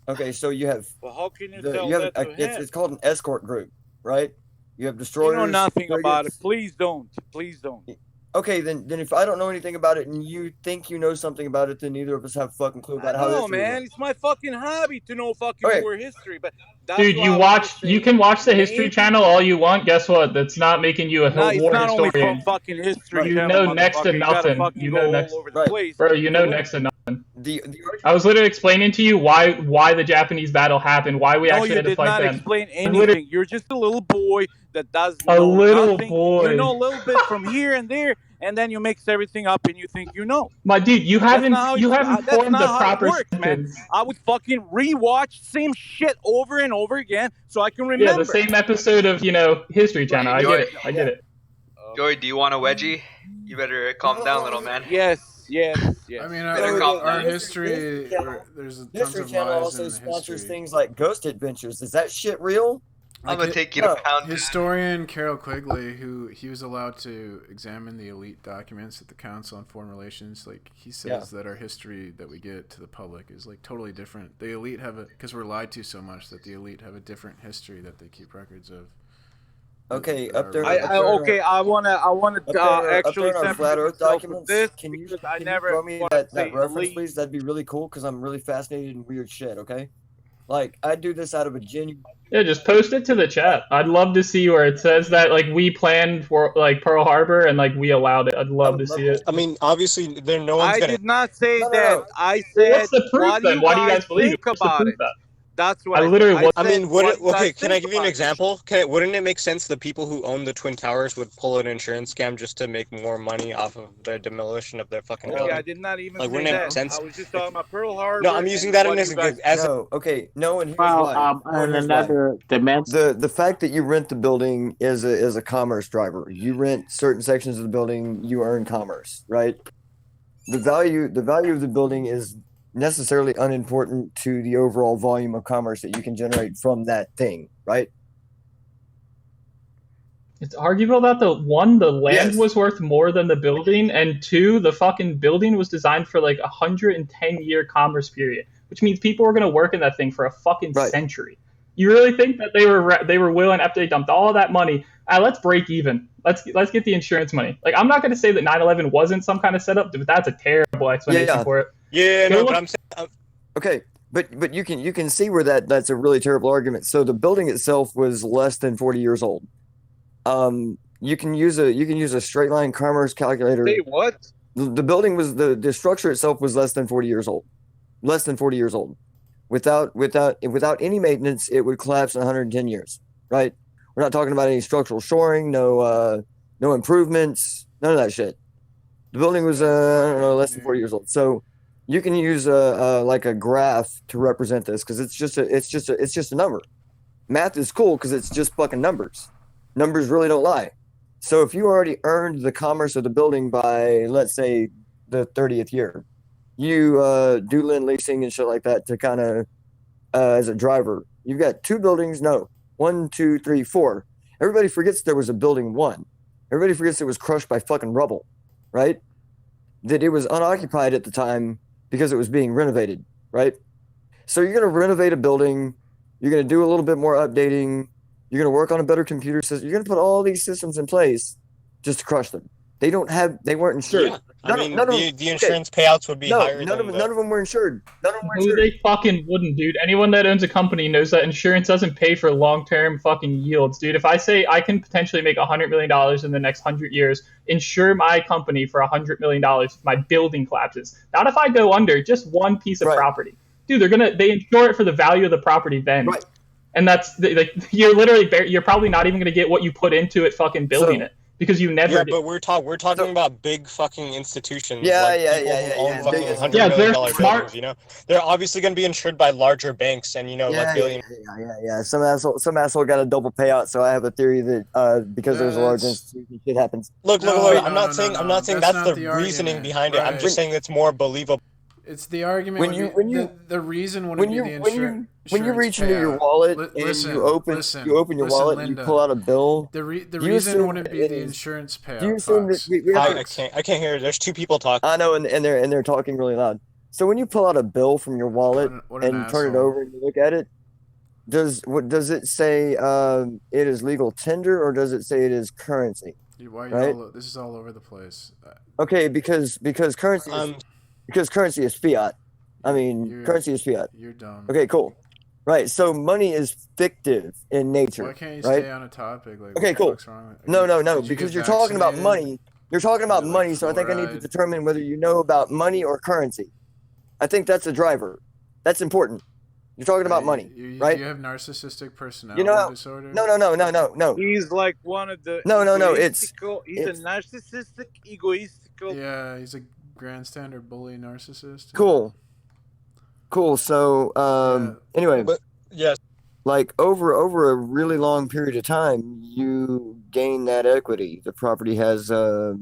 Okay, so you have Well, how can you the, tell you have that to him? it's called an escort group, right? You have You destroyers. know nothing about it. frigates. Please don't. Please don't. Okay, then if I don't know anything about it and you think you know something about it, then neither of us have a fucking clue about how No, this man. It's my fucking hobby to know fucking Okay. war history. But that's Dude, why you I watch. was You can watch the History maybe- Channel all you want. Guess what? That's not making you a No, it's war not only historian, from fucking history. You channel, know next to motherfucker. You gotta nothing. fucking You go know all next- over the Right. place. bro. You know next to nothing. the I was literally explaining to you why the Japanese battle happened, why we No, actually you had to did fight not them. explain literally- anything. You're just a little boy that does A know little nothing. boy. You know a little bit from here and there, and then you mix everything up and you think you know. My dude, you haven't not how you it's- haven't that's formed not the how it proper works, man. sentence. I would fucking rewatch same shit over and over again so I can remember. Yeah, the same episode of History Channel. I get it. I get it. Joey, do you want a wedgie? You better calm down, little man. Yes, yes. I mean, Better calm our down. history, there's tons History of Channel lies also in sponsors history. things like Ghost Adventures. Is that shit real? I'm Like gonna take you to no. pound. Historian Carol Quigley, who he was allowed to examine the elite documents at the Council on Foreign Relations, like he says that our history that we get to the public is like totally different. The elite have it because we're lied to so much that the elite have a different history that they keep records of. Okay, that up are there. really- Okay, I wanna Up there, up actually there on our separate flat Earth myself from documents. this Can you because I can never you throw me wanna that say reference, elite. please? That'd be really cool because I'm really fascinated in weird shit. Okay, like I do this out of a genuine. Yeah, just post it to the chat. I'd love to see where it says that we planned for Pearl Harbor and we allowed it. I'd love to see it. I mean, obviously, no one's I gonna. did not say No, no, that. no. I said, What's the proof what then? Why do you guys believe it? think What's the about proof it? then? That's what I literally was. I mean, said, okay, can I think give you an about it. example? Wouldn't it make sense the people who own the Twin Towers would pull an insurance scam just to make more money off of the demolition of their fucking Okay, building? I did not even Like, say wouldn't it make that. sense? I was just talking about Pearl Harbor. No, I'm using and that what as you guys- as No, okay, no, and here's Well, why. No, and here's why. another dimension. The fact that you rent the building is a commerce driver. You rent certain sections of the building, you earn commerce, right? The value of the building is necessarily unimportant to the overall volume of commerce that you can generate from that thing, right? It's arguable that the land Yes. was worth more than the building, and two, the fucking building was designed for like 110-year commerce period, which means people were gonna work in that thing for a fucking Right. century. You really think that they were willing after they dumped all of that money? Let's break even. Let's get the insurance money. Like, I'm not gonna say that 9/11 wasn't some kind of setup, but that's a terrible explanation Yeah. for it. Yeah, Go no, look- but I'm saying Okay, but you can see where that's a really terrible argument. So the building itself was less than 40 years old. You can use a straight line commerce calculator. Say what? The building was the structure itself was less than 40 years old. Less than 40 years old. Without any maintenance, it would collapse in 110 years. Right? We're not talking about any structural shoring, no improvements, none of that shit. The building was I don't know, less than 40 years old. So you can use like a graph to represent this because it's just a number. Math is cool because it's just fucking numbers. Numbers really don't lie. So if you already earned the commerce of the building by, let's say, the 30th year, you do lend leasing and shit like that to kind of as a driver. You've got two buildings. No, 1, 2, 3, 4. Everybody forgets there was a building 1. Everybody forgets it was crushed by fucking rubble, right? That it was unoccupied at the time because it was being renovated, right? So you're going to renovate a building. You're going to do a little bit more updating. You're going to work on a better computer system. You're going to put all these systems in place just to crush them. They weren't insured. yeah. I mean, the insurance payouts would be higher. None of them were insured. None of them were Who insured. they fucking wouldn't, dude. Anyone that owns a company knows that insurance doesn't pay for long-term fucking yields, dude. If I say I can potentially make $100 million in the next 100 years, insure my company for $100 million if my building collapses. Not if I go under just one piece of property. Dude, they insure it for the value of the property then. Right. And that's like you're probably not even going to get what you put into it fucking building it because you never Yeah, did. but we're talking about big fucking institutions. Yeah, like yeah, people yeah, who yeah, own yeah. fucking Big- $100 Yeah, million they're buildings, smart. you know, they're obviously going to be insured by larger banks, and like billion. Yeah. Some asshole got a double payout. So I have a theory that because there's a large institution, shit happens. Look. I'm not saying That's that's not the the reasoning argument, behind it. I'm right. just saying it's more believable. It's the argument the reason wouldn't be the insurance. When you reach into your wallet and you open your wallet, Linda. you pull out a bill. The you reason assume wouldn't be it the is- insurance payout. Do you assume that Fox. we have I can't hear. There's two people talking. I know, and they're talking really loud. So when you pull out a bill from your wallet What an and turn it asshole. over and you look at it, does it say it is legal tender or does it say it is currency? Why are you Right? this is all over the place. Okay, because currency is fiat. I mean, currency is fiat. You're dumb. Okay, cool. Right. So money is fictive in nature. Why can't you right? stay on a topic? Like, Okay, what the cool. fuck's wrong with- No, Did you because get you're talking about vaccinated? money. You're talking about money, so I think I need to fluoride? determine whether you know about money or currency. I think that's a driver. That's important. You're talking about money, right? You have narcissistic personality You know, disorder. no. He's like one of the. No, it's- He's a narcissistic, egoistical. Yeah, he's a grandstander bully narcissist. Cool. So, anyway, But yes, like over a really long period of time, you gain that equity. The property has a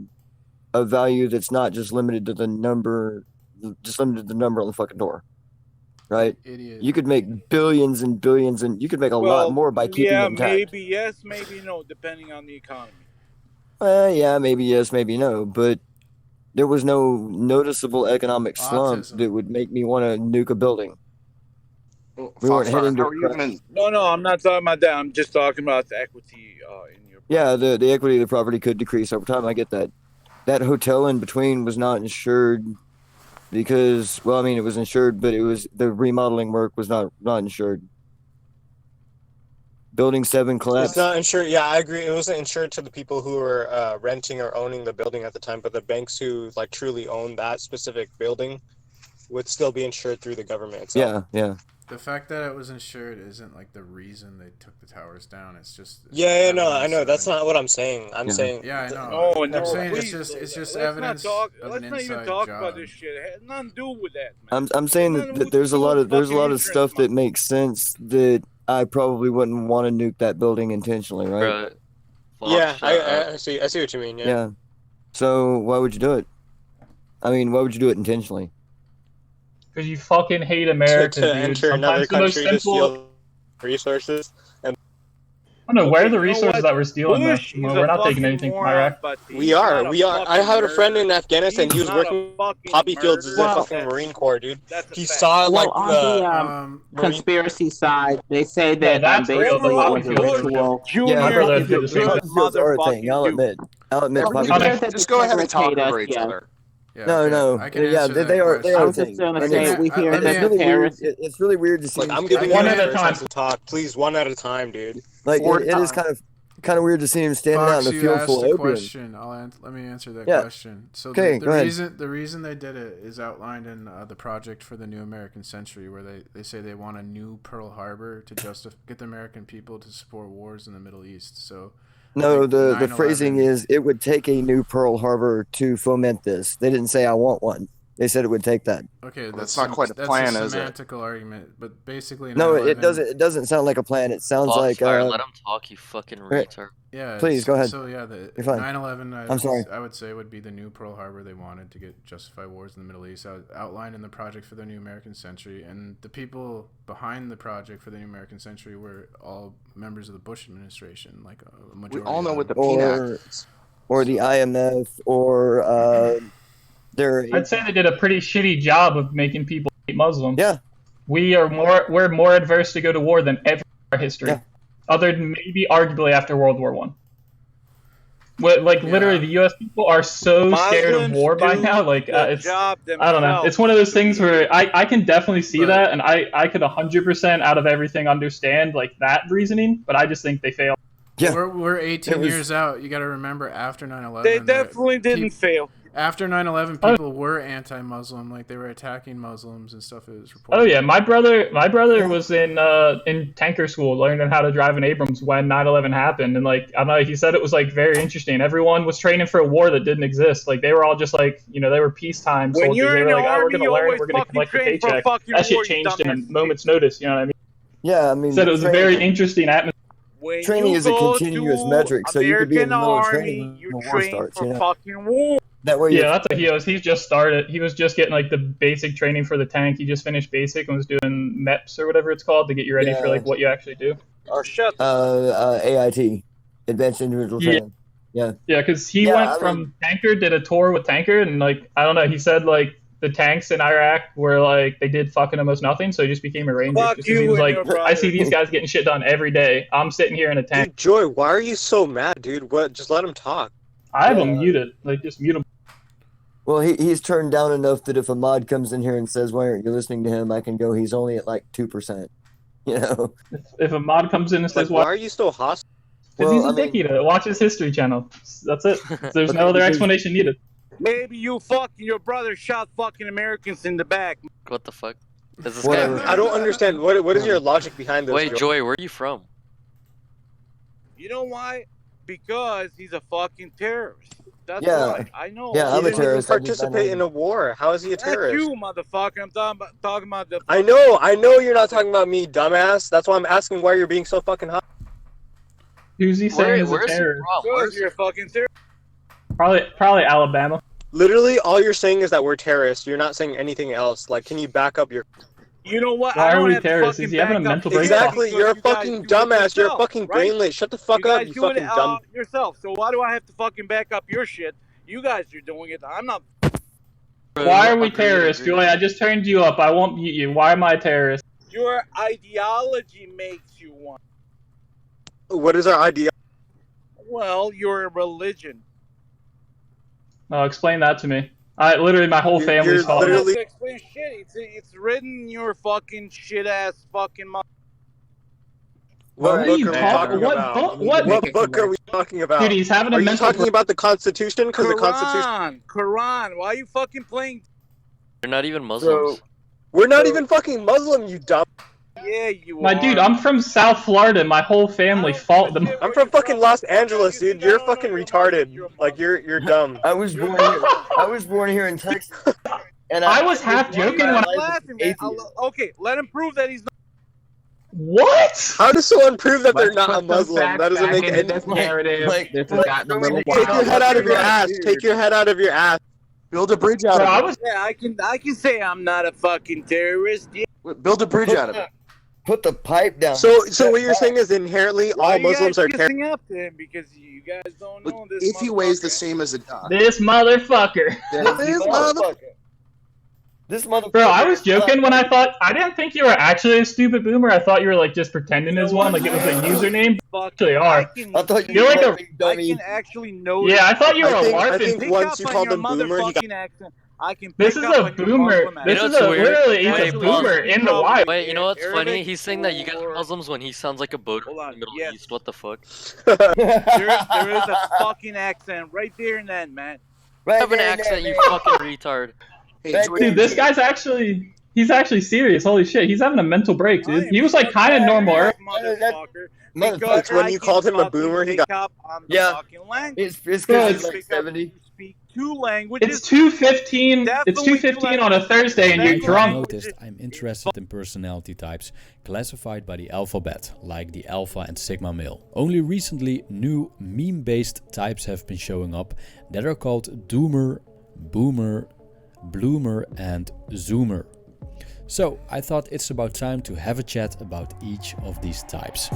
value that's not just limited to the number, on the fucking door, right? Idiot. You could make billions and billions, and you could make a lot more by keeping it intact. maybe yes, maybe no, depending on the economy. Yeah, maybe yes, maybe no, but there was no noticeable economic slump Autism. that would make me want to nuke a building. We weren't Foxtrot, heading to how are you gonna? No, I'm not talking about that. I'm just talking about the equity in your. Yeah, the equity of the property could decrease over time. I get that. That hotel in between was not insured because, well, I mean, it was insured, but it was the remodeling work was not insured. Building 7 it's collapsed. not insured. Yeah, I agree. It wasn't insured to the people who were renting or owning the building at the time, but the banks who truly own that specific building would still be insured through the government itself. Yeah. The fact that it was insured isn't like the reason they took the towers down. It's just Yeah, no, I know. That's not what I'm saying. I'm saying. Yeah, I know. No, I'm saying please, it's just let's evidence not of let's an not even inside talk job. about this shit. It has nothing to do with that, man. I'm saying that there's a lot of stuff that makes sense that I probably wouldn't want to nuke that building intentionally, right? Bro, Yeah, I see what you mean. Yeah. Yeah. So why would you do it? I mean, why would you do it intentionally? Because you fucking hate America, To dude. enter another Sometimes the most country to simple. steal resources and I don't know where are Okay, the you know resources what? that we're stealing. Bush Though. is We're a not taking fucking anything from moron, Iraq. but we he's are. not a I fucking had a friend in murderer. Afghanistan. He's He was not a working fucking poppy fields as a murderer. fucking Marine Corps, dude. That's a He fact. saw like Well, on the Marine. conspiracy side, they say No, that that's real. basically The it poppy was a fields are ritual. Yeah, My brother did the same poppy thing. fields are a thing. I'll admit. Everybody Connor, says that Just the go ahead and terrorists talk hate us, over each yeah. other. Yeah, No, okay. no. I can Yeah, answer they that are question. a was just thing. gonna And say it's, we hear and that it's the really weird. terrorists. It's really weird to see. Like I'm him giving One you at a a time. chance to talk. Please, one at a time, dude. Like Four it is kind of weird to see him standing out in Fox, the you field asked full a of opium. question. Let me answer that Yeah. question. So Okay, the go ahead. reason they did it is outlined in the project for the New American Century, where they say they want a new Pearl Harbor to get the American people to support wars in the Middle East. So No, like the 9/11 phrasing is it would take a new Pearl Harbor to foment this. They didn't say I want one. They said it would take that. Okay, That's not quite a plan, a is it? semantical argument, but basically No, 9/11 it doesn't. It doesn't sound like a plan. It sounds like. Foxfire, let him talk, you fucking right. retard. Yeah, Please, go ahead. So yeah, the You're fine. 9/11. I'm sorry. I would say would be the new Pearl Harbor they wanted to justify wars in the Middle East. Outlined in the project for the New American Century, and the people behind the project for the New American Century were all members of the Bush administration, like a majority. We all know of what the them. PNAC or the IMF or their. I'd say they did a pretty shitty job of making people hate Muslims. Yeah. We're more adverse to go to war than ever in our history, Yeah. other than maybe arguably after World War One. Literally, the U.S. people are so scared of war by now. Like it's, I don't know. It's one of those things where I can definitely see that, and I could 100% out of everything understand like that reasoning, but I just think they failed. Yeah. We're 18 years out. You got to remember after 9/11. They definitely didn't fail. After 9/11, people were anti-Muslim, like they were attacking Muslims and stuff. It was reported. Oh yeah, my brother was in tanker school learning how to drive an Abrams when 9/11 happened, and like I don't know, he said it was like very interesting. Everyone was training for a war that didn't exist. Like they were all just like, you know, they were peacetime When soldiers. you're They in were the like, oh, we're army, gonna you learn, always we're gonna fucking collect a train for a paycheck. fucking That shit war, you changed in a dumbass. moment's notice. You know what I mean? Yeah, I mean. He said it was a very interesting atmosphere. When Training you is a go continuous to metric, so you could be in the middle of American training Army, when the war train starts. for You know? fucking war. That way. Yeah, that's what he was. He's just started. He was just getting like the basic training for the tank. He just finished basic and was doing MEPS or whatever it's called to get you ready for like what you actually do. Or shut. AIT, Advanced Individual Yeah. Training. Yeah. Yeah, because he went from tanker, did a tour with tanker, and like I don't know, he said like the tanks in Iraq were like they did fucking almost nothing, so he just became a ranger. Fuck Just 'cause you he was and like, your brother. I see these guys getting shit done every day. I'm sitting here in a tank. Dude, Joy, why are you so mad, dude? What? Just let him talk. I have him muted, like just mute him. Well, he's turned down enough that if a mod comes in here and says, "Why aren't you listening to him?" I can go. He's only at like 2%. You know. If a mod comes in and says, Why are you still hostile? Because he's a dick eater. Watch his history channel. That's it. There's no other explanation needed. Maybe you fucking your brother shot fucking Americans in the back. What the fuck? Is this Whatever. guy... I don't understand. What is your logic behind this? Wait, Joy, where are you from? You know why? Because he's a fucking terrorist. That's Yeah. why. I know. Yeah, I'm a terrorist. I just Participate don't in a war. How is he a That's terrorist? you, motherfucker. I'm talking about the. I know you're not talking about me, dumbass. That's why I'm asking why you're being so fucking hot. Who's he saying is a where's he terrorist? from? Because you're a fucking terrorist. Probably Alabama. Literally, all you're saying is that we're terrorists. You're not saying anything else. Like, can you back up your... You know what? Why I don't are we have to terrorists? fucking Is he having a back up mental because breakdown? Exactly, you're a you guys fucking do it dumbass. You're a yourself, fucking right? brainless. Shut the fuck You up, guys you do it fucking dumb... yourself. So why do I have to fucking back up your shit? You guys are doing it. I'm not. Why are we terrorists, Joy? I just turned you up. I won't mute you. Why am I a terrorist? Your ideology makes you one. What is our idea? Well, you're a religion. Oh, explain that to me. Literally, my whole family's I don't have following. to explain shit. It's written in your fucking shit ass fucking mouth. What are you book are we talking- talking what about? book- what- book are we talking about? Dude, he's having a Are you mental talking about the Constitution? Because the Constitution... Quran. Why are you fucking playing? They're not even Muslims. We're not even fucking Muslim, you dumb... Yeah, you My are. dude, I'm from South Florida. My whole family fought them. I'm from fucking Los Angeles, dude. You're fucking retarded. Like you're dumb. I was born here in Texas, and I was half joking when He's laughing, man. Okay, let him prove that he's not. What? How does someone prove that they're Let's not put a some Muslim? facts That doesn't back make into any this narrative. This has gotten a little Take your wild. head out of your ass. Take your head out of your ass. Build a bridge out Bro, of I it. was Yeah, I can say I'm not a fucking terrorist. Yeah. Build a bridge out of it. put the pipe down. So what you're saying is inherently Why all you guys Muslims are terrorists? kissing up to him because you guys don't know this. If he weighs the motherfucker. same as a duck. this motherfucker. This motherfucker. Bro, I was joking when I didn't think you were actually a stupid boomer. I thought you were like just pretending as one, like it was a username. You actually are. I thought you You're like a. I can actually know. Yeah, I thought you were a I LARPing. think Pick once up you on called your him boomer, he got. motherfucking accent. I can. This pick is up a on your boomer. Muslim This accent. is a weird. literally he's Wait, a boomer in the wild. Wait, you know what's funny? Arabic He's saying that you guys are or- Muslims when he sounds like a boat in Hold the on, Middle yes. East. What the fuck? There is a fucking accent right there and then, man. You have an accent, you fucking retard. Hey, Dude, this guy's actually. He's actually serious. Holy shit, he's having a mental break, dude. He was like kind of normal. Motherfucker. It's when you called him a boomer, he got. Yeah. Fucking language. It's Bro, because it's- he's like 70. Speak two languages. It's 2:15. It's 2:15 on a Thursday, and you're As I drunk. noticed, I'm interested in personality types classified by the alphabet, like the alpha and sigma male. Only recently, new meme-based types have been showing up that are called doomer, boomer, bloomer, and zoomer. So I thought it's about time to have a chat about each of these types.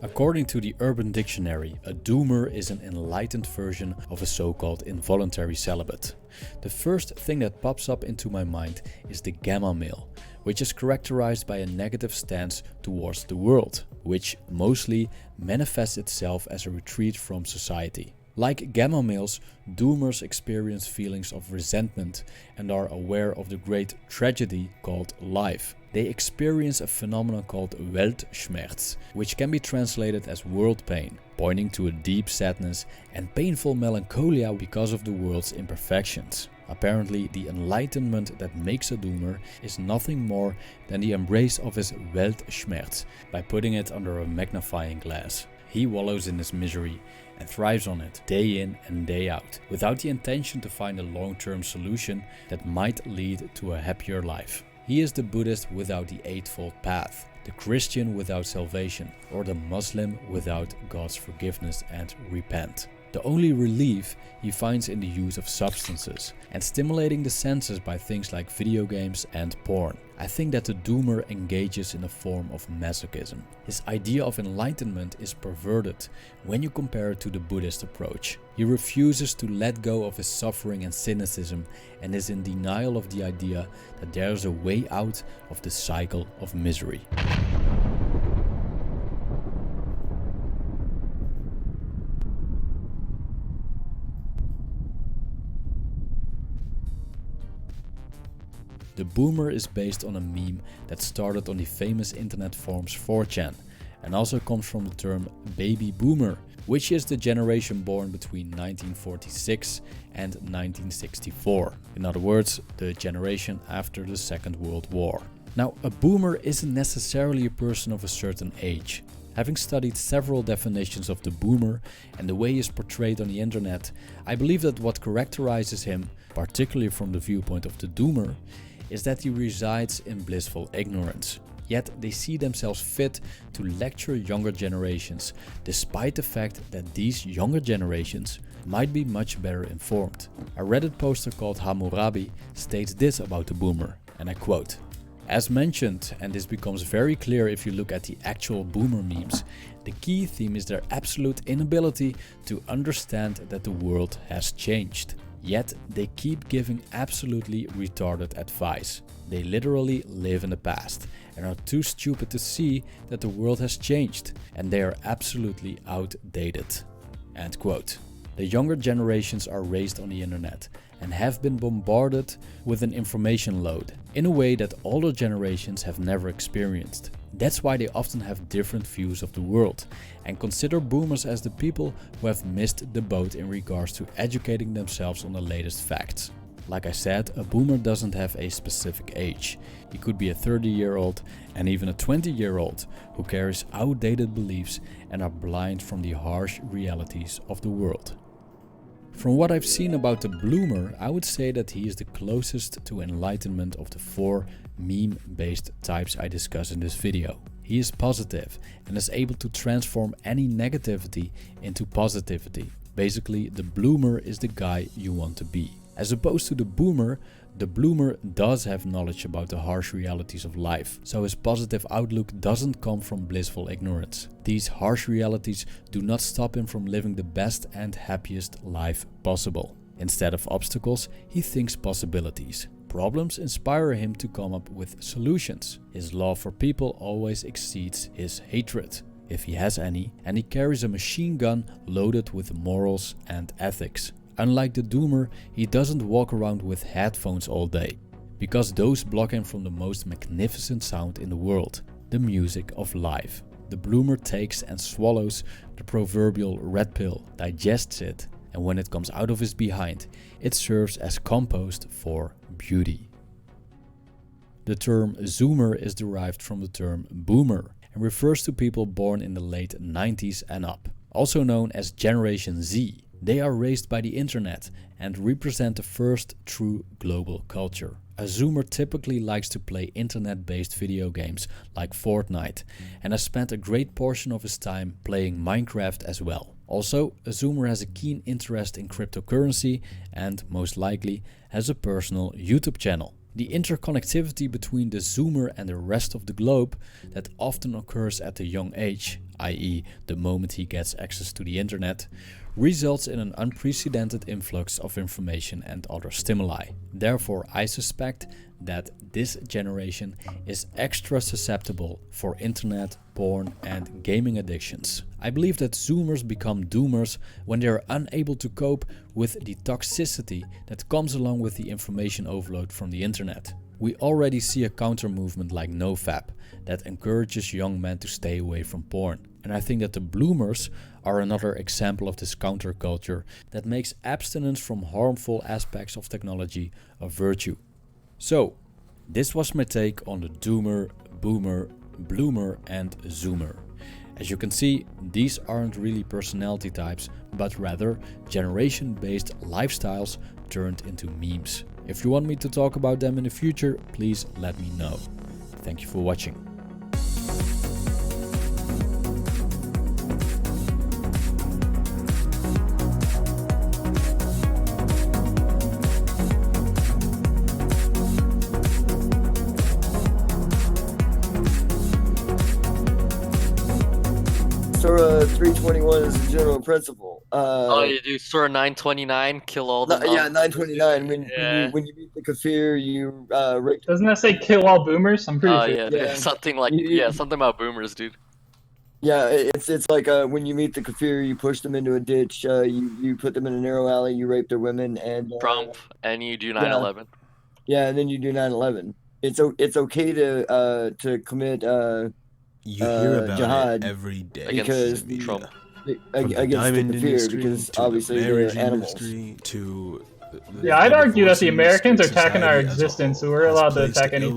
According to the Urban Dictionary, a doomer is an enlightened version of a so-called involuntary celibate. The first thing that pops up into my mind is the gamma male, which is characterized by a negative stance towards the world, which mostly manifests itself as a retreat from society. Like gamma males, doomers experience feelings of resentment and are aware of the great tragedy called life. They experience a phenomenon called Weltschmerz, which can be translated as world pain, pointing to a deep sadness and painful melancholia because of the world's imperfections. Apparently, the enlightenment that makes a doomer is nothing more than the embrace of his Weltschmerz by putting it under a magnifying glass. He wallows in his misery and thrives on it day in and day out, without the intention to find a long-term solution that might lead to a happier life. He is the Buddhist without the Eightfold Path, the Christian without salvation, or the Muslim without God's forgiveness and repent. The only relief he finds in the use of substances and stimulating the senses by things like video games and porn. I think that the doomer engages in a form of masochism. His idea of enlightenment is perverted when you compare it to the Buddhist approach. He refuses to let go of his suffering and cynicism and is in denial of the idea that there is a way out of the cycle of misery. The boomer is based on a meme that started on the famous internet forums 4chan and also comes from the term baby boomer, which is the generation born between 1946 and 1964. In other words, the generation after the Second World War. Now, a boomer isn't necessarily a person of a certain age. Having studied several definitions of the boomer and the way he is portrayed on the internet, I believe that what characterizes him, particularly from the viewpoint of the doomer, is that he resides in blissful ignorance. Yet they see themselves fit to lecture younger generations, despite the fact that these younger generations might be much better informed. A Reddit poster called Hammurabi states this about the boomer, and I quote, "As mentioned, and this becomes very clear if you look at the actual boomer memes, the key theme is their absolute inability to understand that the world has changed. Yet they keep giving absolutely retarded advice. They literally live in the past and are too stupid to see that the world has changed and they are absolutely outdated." End quote. The younger generations are raised on the internet and have been bombarded with an information load in a way that older generations have never experienced. That's why they often have different views of the world and consider boomers as the people who have missed the boat in regards to educating themselves on the latest facts. Like I said, a boomer doesn't have a specific age. He could be a 30-year-old and even a 20-year-old who carries outdated beliefs and are blind from the harsh realities of the world. From what I've seen about the bloomer, I would say that he is the closest to enlightenment of the 4 meme-based types I discuss in this video. He is positive and is able to transform any negativity into positivity. Basically, the bloomer is the guy you want to be. As opposed to the bloomer does have knowledge about the harsh realities of life, so his positive outlook doesn't come from blissful ignorance. These harsh realities do not stop him from living the best and happiest life possible. Instead of obstacles, he thinks possibilities. Problems inspire him to come up with solutions. His love for people always exceeds his hatred, if he has any, and he carries a machine gun loaded with morals and ethics. Unlike the doomer, he doesn't walk around with headphones all day, because those block him from the most magnificent sound in the world, the music of life. The bloomer takes and swallows the proverbial red pill, digests it, and when it comes out of his behind, it serves as compost for beauty. The term zoomer is derived from the term boomer and refers to people born in the late 90s and up, also known as Generation Z. They are raised by the internet and represent the first true global culture. A zoomer typically likes to play internet-based video games like Fortnite and has spent a great portion of his time playing Minecraft as well. Also, a zoomer has a keen interest in cryptocurrency and, most likely, has a personal YouTube channel. The interconnectivity between the zoomer and the rest of the globe that often occurs at a young age, i.e. the moment he gets access to the internet, results in an unprecedented influx of information and other stimuli. Therefore, I suspect that this generation is extra susceptible for internet, porn and gaming addictions. I believe that zoomers become doomers when they are unable to cope with the toxicity that comes along with the information overload from the internet. We already see a counter movement like NoFap that encourages young men to stay away from porn. And I think that the bloomers are another example of this counterculture that makes abstinence from harmful aspects of technology a virtue. So, this was my take on the doomer, boomer, bloomer and zoomer. As you can see, these aren't really personality types, but rather generation-based lifestyles turned into memes. If you want me to talk about them in the future, please let me know. Thank you for watching. Surah 321 is the general principle. Oh, you do Surah 929, kill all the yeah, 929. When you meet the kafir, you Doesn't that say kill all boomers? I'm pretty sure. Yeah, something like something about boomers, dude. Yeah, it's like when you meet the kafir, you push them into a ditch, you put them in a narrow alley, you rape their women, and Trump, and you do 9/11. Yeah, and then you do 9/11. It's okay to commit you hear about jihad it every day because Trump. Against the kafir, because obviously they're animals. Yeah, I'd argue that the Americans are attacking our existence, so we're allowed to attack any.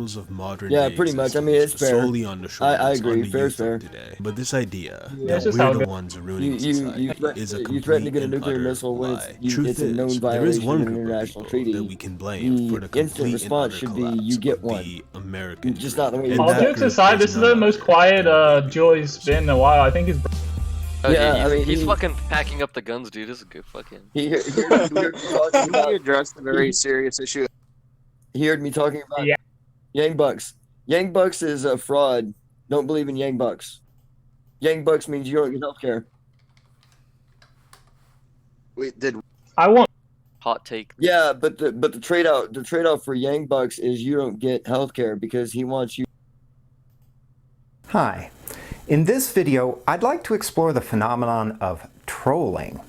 Yeah, pretty much. I mean, it's fair. I agree. Fair's fair. But this idea Yeah, that we're the ones ruining society is a you complete threaten to get a and nuclear utter missile when lie. it's Truth a known is, there is violation one of an group of international people treaty. that we can blame for the The instant complete response and should utter be collapse you get of one. the American Just not the way dream. you And All that jokes group aside, this is none the most other quiet Joey's been in a while. I think he's. Yeah, I mean, he's fucking packing up the guns, dude. This is a good fucking. He addressed a very serious issue. He heard me talking about Yang Bucks. Yang Bucks is a fraud. Don't believe in Yang Bucks. Yang Bucks means you don't get healthcare. Wait, did I want hot take? Yeah, but the trade off for Yang Bucks is you don't get healthcare because he wants you. Hi. In this video, I'd like to explore the phenomenon of trolling.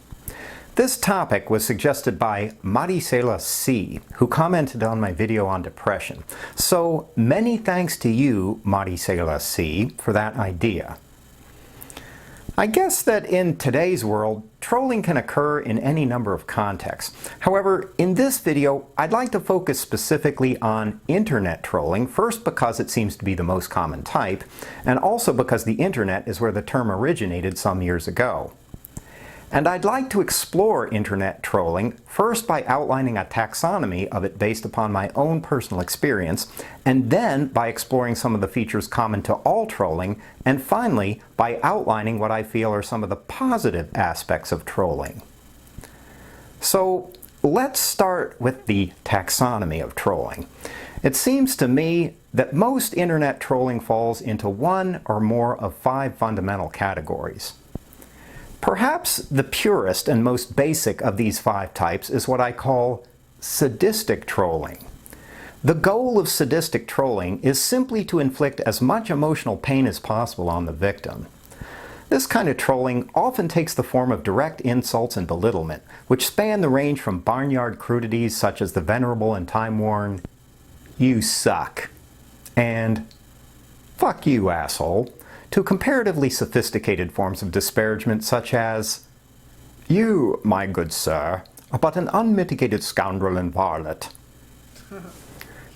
This topic was suggested by Maricela C, who commented on my video on depression. So many thanks to you, Maricela C, for that idea. I guess that in today's world, trolling can occur in any number of contexts. However, in this video, I'd like to focus specifically on internet trolling, first because it seems to be the most common type, and also because the internet is where the term originated some years ago. And I'd like to explore internet trolling first by outlining a taxonomy of it based upon my own personal experience, and then by exploring some of the features common to all trolling, and finally by outlining what I feel are some of the positive aspects of trolling. So let's start with the taxonomy of trolling. It seems to me that most internet trolling falls into one or more of 5 fundamental categories. Perhaps the purest and most basic of these 5 types is what I call sadistic trolling. The goal of sadistic trolling is simply to inflict as much emotional pain as possible on the victim. This kind of trolling often takes the form of direct insults and belittlement, which span the range from barnyard crudities such as the venerable and time-worn "you suck" and "fuck you, asshole," to comparatively sophisticated forms of disparagement such as "You, my good sir, are but an unmitigated scoundrel and varlet."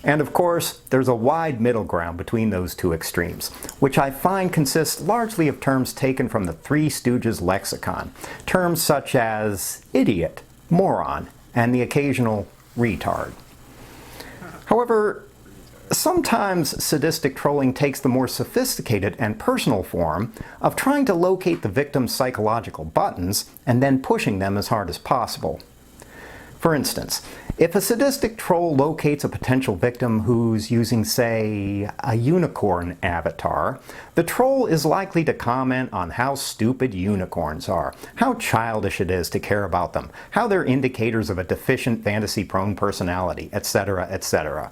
And of course, there's a wide middle ground between those two extremes, which I find consists largely of terms taken from the Three Stooges lexicon, terms such as idiot, moron, and the occasional retard. However, sometimes sadistic trolling takes the more sophisticated and personal form of trying to locate the victim's psychological buttons and then pushing them as hard as possible. For instance, if a sadistic troll locates a potential victim who's using, say, a unicorn avatar, the troll is likely to comment on how stupid unicorns are, how childish it is to care about them, how they're indicators of a deficient fantasy-prone personality, etc., etc.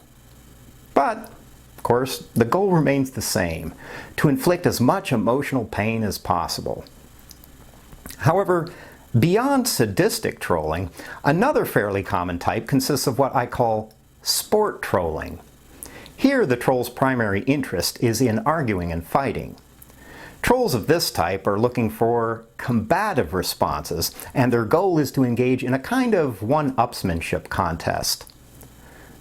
But, of course, the goal remains the same, to inflict as much emotional pain as possible. However, beyond sadistic trolling, another fairly common type consists of what I call sport trolling. Here, the troll's primary interest is in arguing and fighting. Trolls of this type are looking for combative responses, and their goal is to engage in a kind of one-upsmanship contest.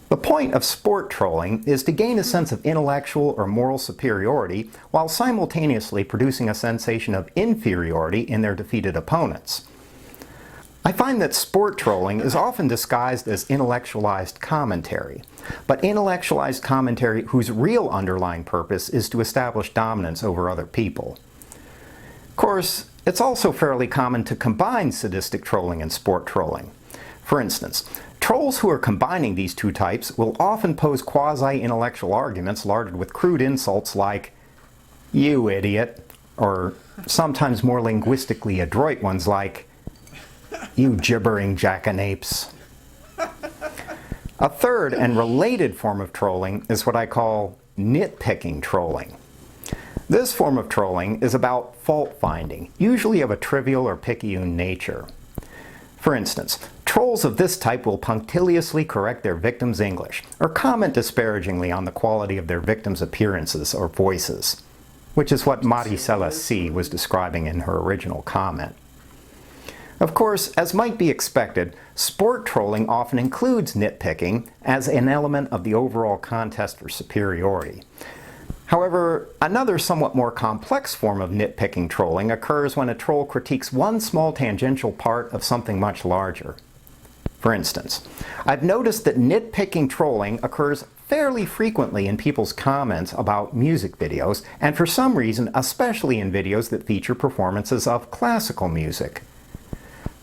The point of sport trolling is to gain a sense of intellectual or moral superiority while simultaneously producing a sensation of inferiority in their defeated opponents. I find that sport trolling is often disguised as intellectualized commentary, but intellectualized commentary whose real underlying purpose is to establish dominance over other people. Of course, it's also fairly common to combine sadistic trolling and sport trolling. For instance, trolls who are combining these two types will often pose quasi-intellectual arguments larded with crude insults like, "You idiot," or sometimes more linguistically adroit ones like, "You gibbering jackanapes." A third and related form of trolling is what I call nitpicking trolling. This form of trolling is about fault-finding, usually of a trivial or picayune nature. For instance, trolls of this type will punctiliously correct their victim's English, or comment disparagingly on the quality of their victim's appearances or voices, which is what Maricela C was describing in her original comment. Of course, as might be expected, sport trolling often includes nitpicking as an element of the overall contest for superiority. However, another somewhat more complex form of nitpicking trolling occurs when a troll critiques one small tangential part of something much larger. For instance, I've noticed that nitpicking trolling occurs fairly frequently in people's comments about music videos, and for some reason, especially in videos that feature performances of classical music.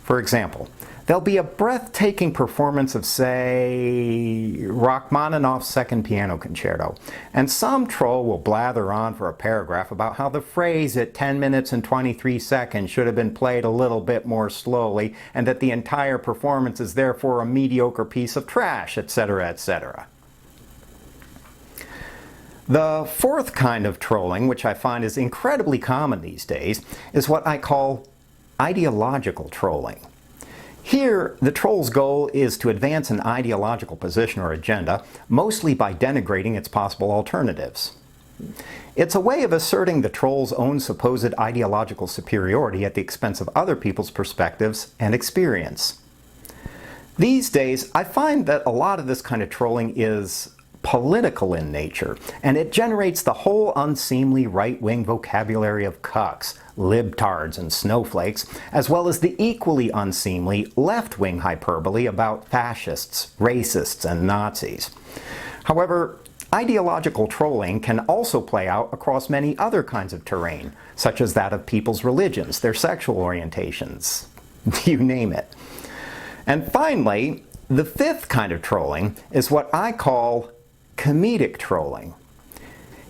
For example, there'll be a breathtaking performance of, say, Rachmaninoff's Second Piano Concerto, and some troll will blather on for a paragraph about how the phrase at 10 minutes and 23 seconds should have been played a little bit more slowly, and that the entire performance is therefore a mediocre piece of trash, etc., etc. The fourth kind of trolling, which I find is incredibly common these days, is what I call ideological trolling. Here, the troll's goal is to advance an ideological position or agenda, mostly by denigrating its possible alternatives. It's a way of asserting the troll's own supposed ideological superiority at the expense of other people's perspectives and experience. These days, I find that a lot of this kind of trolling is political in nature, and it generates the whole unseemly right-wing vocabulary of cucks, libtards, and snowflakes, as well as the equally unseemly left-wing hyperbole about fascists, racists, and Nazis. However, ideological trolling can also play out across many other kinds of terrain, such as that of people's religions, their sexual orientations, you name it. And finally, the fifth kind of trolling is what I call comedic trolling.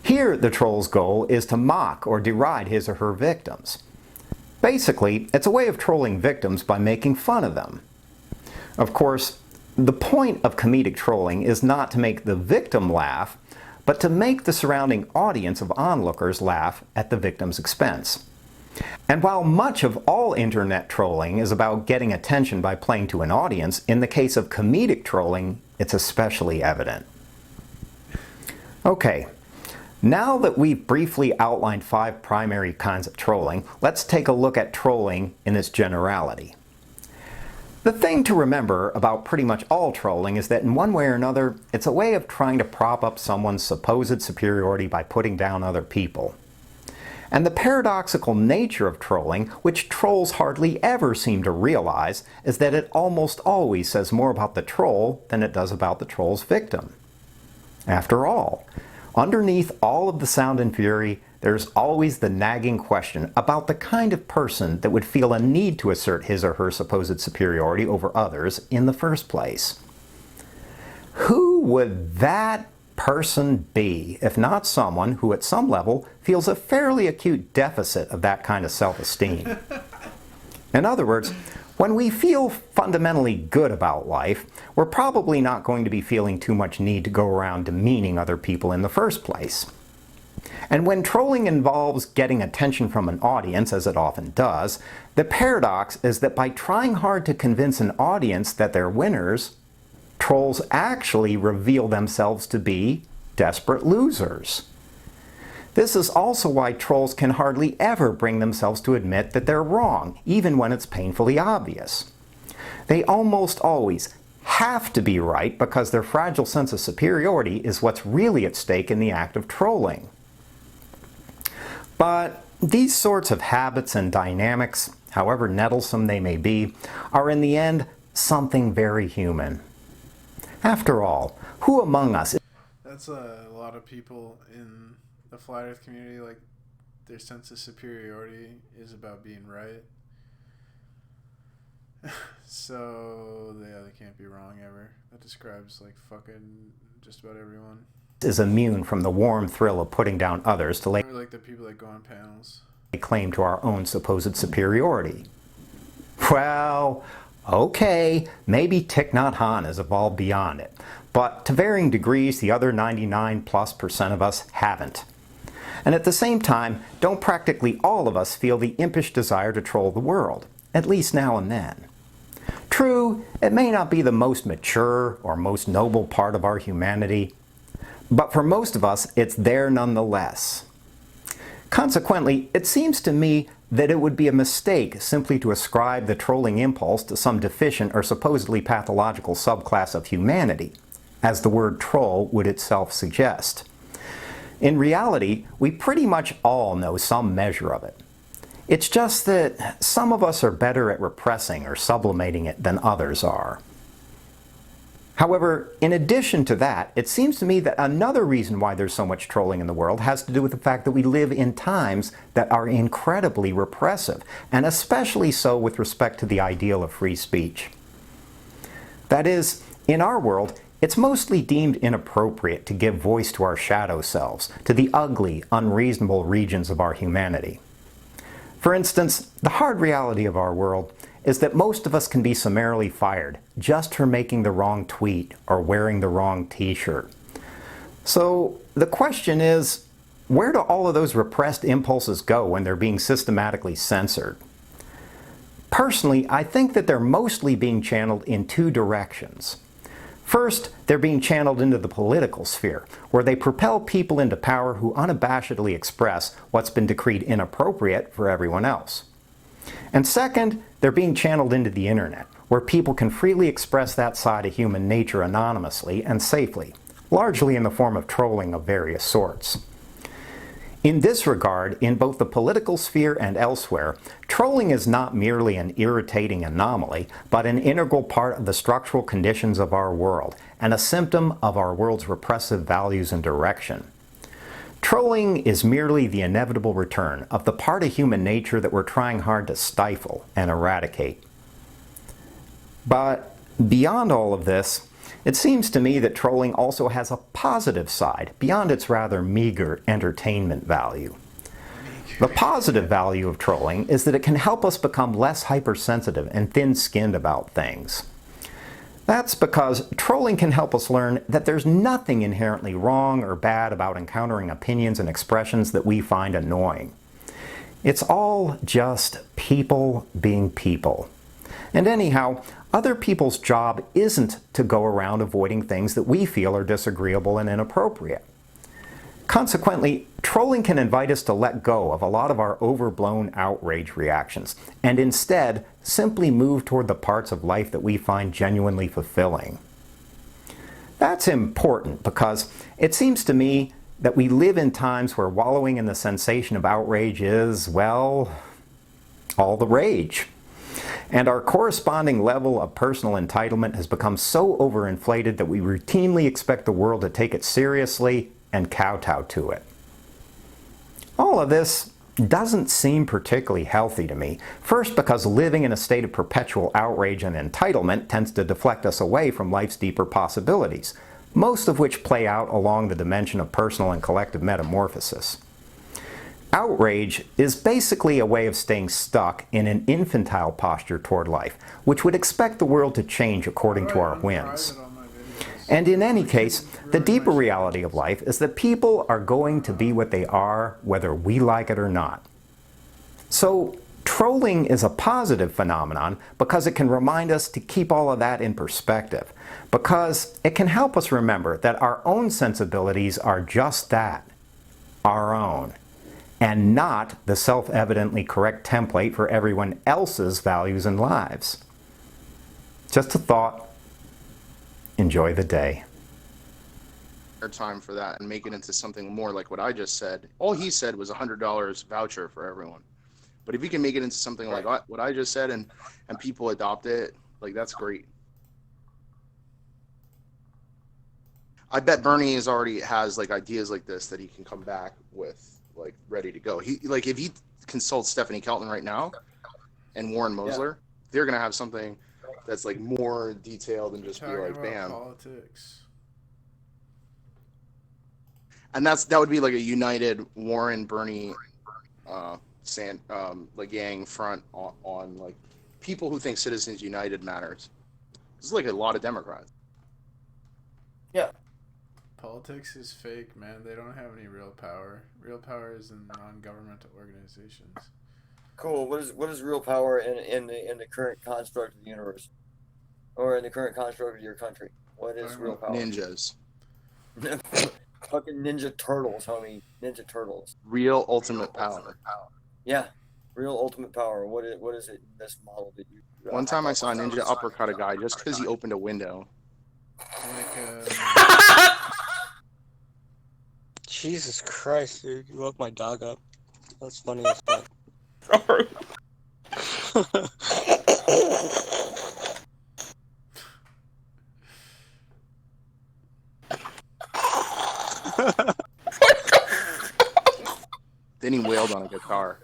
Here, the troll's goal is to mock or deride his or her victims. Basically, it's a way of trolling victims by making fun of them. Of course, the point of comedic trolling is not to make the victim laugh, but to make the surrounding audience of onlookers laugh at the victim's expense. And while much of all internet trolling is about getting attention by playing to an audience, in the case of comedic trolling, it's especially evident. Okay, now that we've briefly outlined 5 primary kinds of trolling, let's take a look at trolling in its generality. The thing to remember about pretty much all trolling is that in one way or another, it's a way of trying to prop up someone's supposed superiority by putting down other people. And the paradoxical nature of trolling, which trolls hardly ever seem to realize, is that it almost always says more about the troll than it does about the troll's victim. After all, underneath all of the sound and fury, there's always the nagging question about the kind of person that would feel a need to assert his or her supposed superiority over others in the first place. Who would that person be if not someone who at some level feels a fairly acute deficit of that kind of self-esteem? In other words, when we feel fundamentally good about life, we're probably not going to be feeling too much need to go around demeaning other people in the first place. And when trolling involves getting attention from an audience, as it often does, the paradox is that by trying hard to convince an audience that they're winners, trolls actually reveal themselves to be desperate losers. This is also why trolls can hardly ever bring themselves to admit that they're wrong, even when it's painfully obvious. They almost always have to be right because their fragile sense of superiority is what's really at stake in the act of trolling. But these sorts of habits and dynamics, however nettlesome they may be, are in the end something very human. After all, who among us... That's a lot of people in the flat earth community, like, their sense of superiority is about being right. So, yeah, they can't be wrong ever. That describes, like, fucking just about everyone. ...is immune from the warm thrill of putting down others to lay Like the people that go on panels. claim to our own supposed superiority. Well, okay, maybe Thich Nhat Hanh has evolved beyond it, but to varying degrees, the other 99+% of us haven't. And at the same time, don't practically all of us feel the impish desire to troll the world, at least now and then? True, it may not be the most mature or most noble part of our humanity, but for most of us, it's there nonetheless. Consequently, it seems to me that it would be a mistake simply to ascribe the trolling impulse to some deficient or supposedly pathological subclass of humanity, as the word troll would itself suggest. In reality, we pretty much all know some measure of it. It's just that some of us are better at repressing or sublimating it than others are. However, in addition to that, it seems to me that another reason why there's so much trolling in the world has to do with the fact that we live in times that are incredibly repressive, and especially so with respect to the ideal of free speech. That is, in our world, it's mostly deemed inappropriate to give voice to our shadow selves, to the ugly, unreasonable regions of our humanity. For instance, the hard reality of our world is that most of us can be summarily fired just for making the wrong tweet or wearing the wrong t-shirt. So the question is, where do all of those repressed impulses go when they're being systematically censored? Personally, I think that they're mostly being channeled in two directions. First, they're being channeled into the political sphere, where they propel people into power who unabashedly express what's been decreed inappropriate for everyone else. And second, they're being channeled into the internet, where people can freely express that side of human nature anonymously and safely, largely in the form of trolling of various sorts. In this regard, in both the political sphere and elsewhere, trolling is not merely an irritating anomaly, but an integral part of the structural conditions of our world, and a symptom of our world's repressive values and direction. Trolling is merely the inevitable return of the part of human nature that we're trying hard to stifle and eradicate. But beyond all of this, it seems to me that trolling also has a positive side, beyond its rather meager entertainment value. The positive value of trolling is that it can help us become less hypersensitive and thin-skinned about things. That's because trolling can help us learn that there's nothing inherently wrong or bad about encountering opinions and expressions that we find annoying. It's all just people being people. And anyhow, other people's job isn't to go around avoiding things that we feel are disagreeable and inappropriate. Consequently, trolling can invite us to let go of a lot of our overblown outrage reactions, and instead simply move toward the parts of life that we find genuinely fulfilling. That's important because it seems to me that we live in times where wallowing in the sensation of outrage is, well, all the rage. And our corresponding level of personal entitlement has become so overinflated that we routinely expect the world to take it seriously and kowtow to it. All of this doesn't seem particularly healthy to me. First, because living in a state of perpetual outrage and entitlement tends to deflect us away from life's deeper possibilities, most of which play out along the dimension of personal and collective metamorphosis. Outrage is basically a way of staying stuck in an infantile posture toward life, which would expect the world to change according to our whims. And in any case, the deeper reality of life is that people are going to be what they are, whether we like it or not. So, trolling is a positive phenomenon because it can remind us to keep all of that in perspective, because it can help us remember that our own sensibilities are just that, our own, and not the self-evidently correct template for everyone else's values and lives. Just a thought. Enjoy the day. Time for that and make it into something more like what I just said. All he said was $100 voucher for everyone. But if you can make it into something like what I just said and people adopt it, like, that's great. I bet Bernie already has like ideas like this that he can come back with, like, ready to go. He, like, if he consults Stephanie Kelton right now and Warren Mosler, they're gonna have something that's like more detailed and just be like, bam. Politics. And that would be like a united Warren Bernie like gang front on like people who think Citizens United matters. This is like a lot of Democrats. Yeah. Politics is fake, man. They don't have any real power. Real power is in non-governmental organizations. Cool. What is real power in the current construct of the universe, or in the current construct of your country? What is real power? Ninjas. Fucking Ninja Turtles, homie. Ninja Turtles. Real ultimate power. Yeah. Real ultimate power. What is it in this model that you? One time I saw a ninja uppercut a guy just because he opened a window. Jesus Christ, dude. You woke my dog up. That's funny as fuck. Sorry. Then he wailed on a guitar.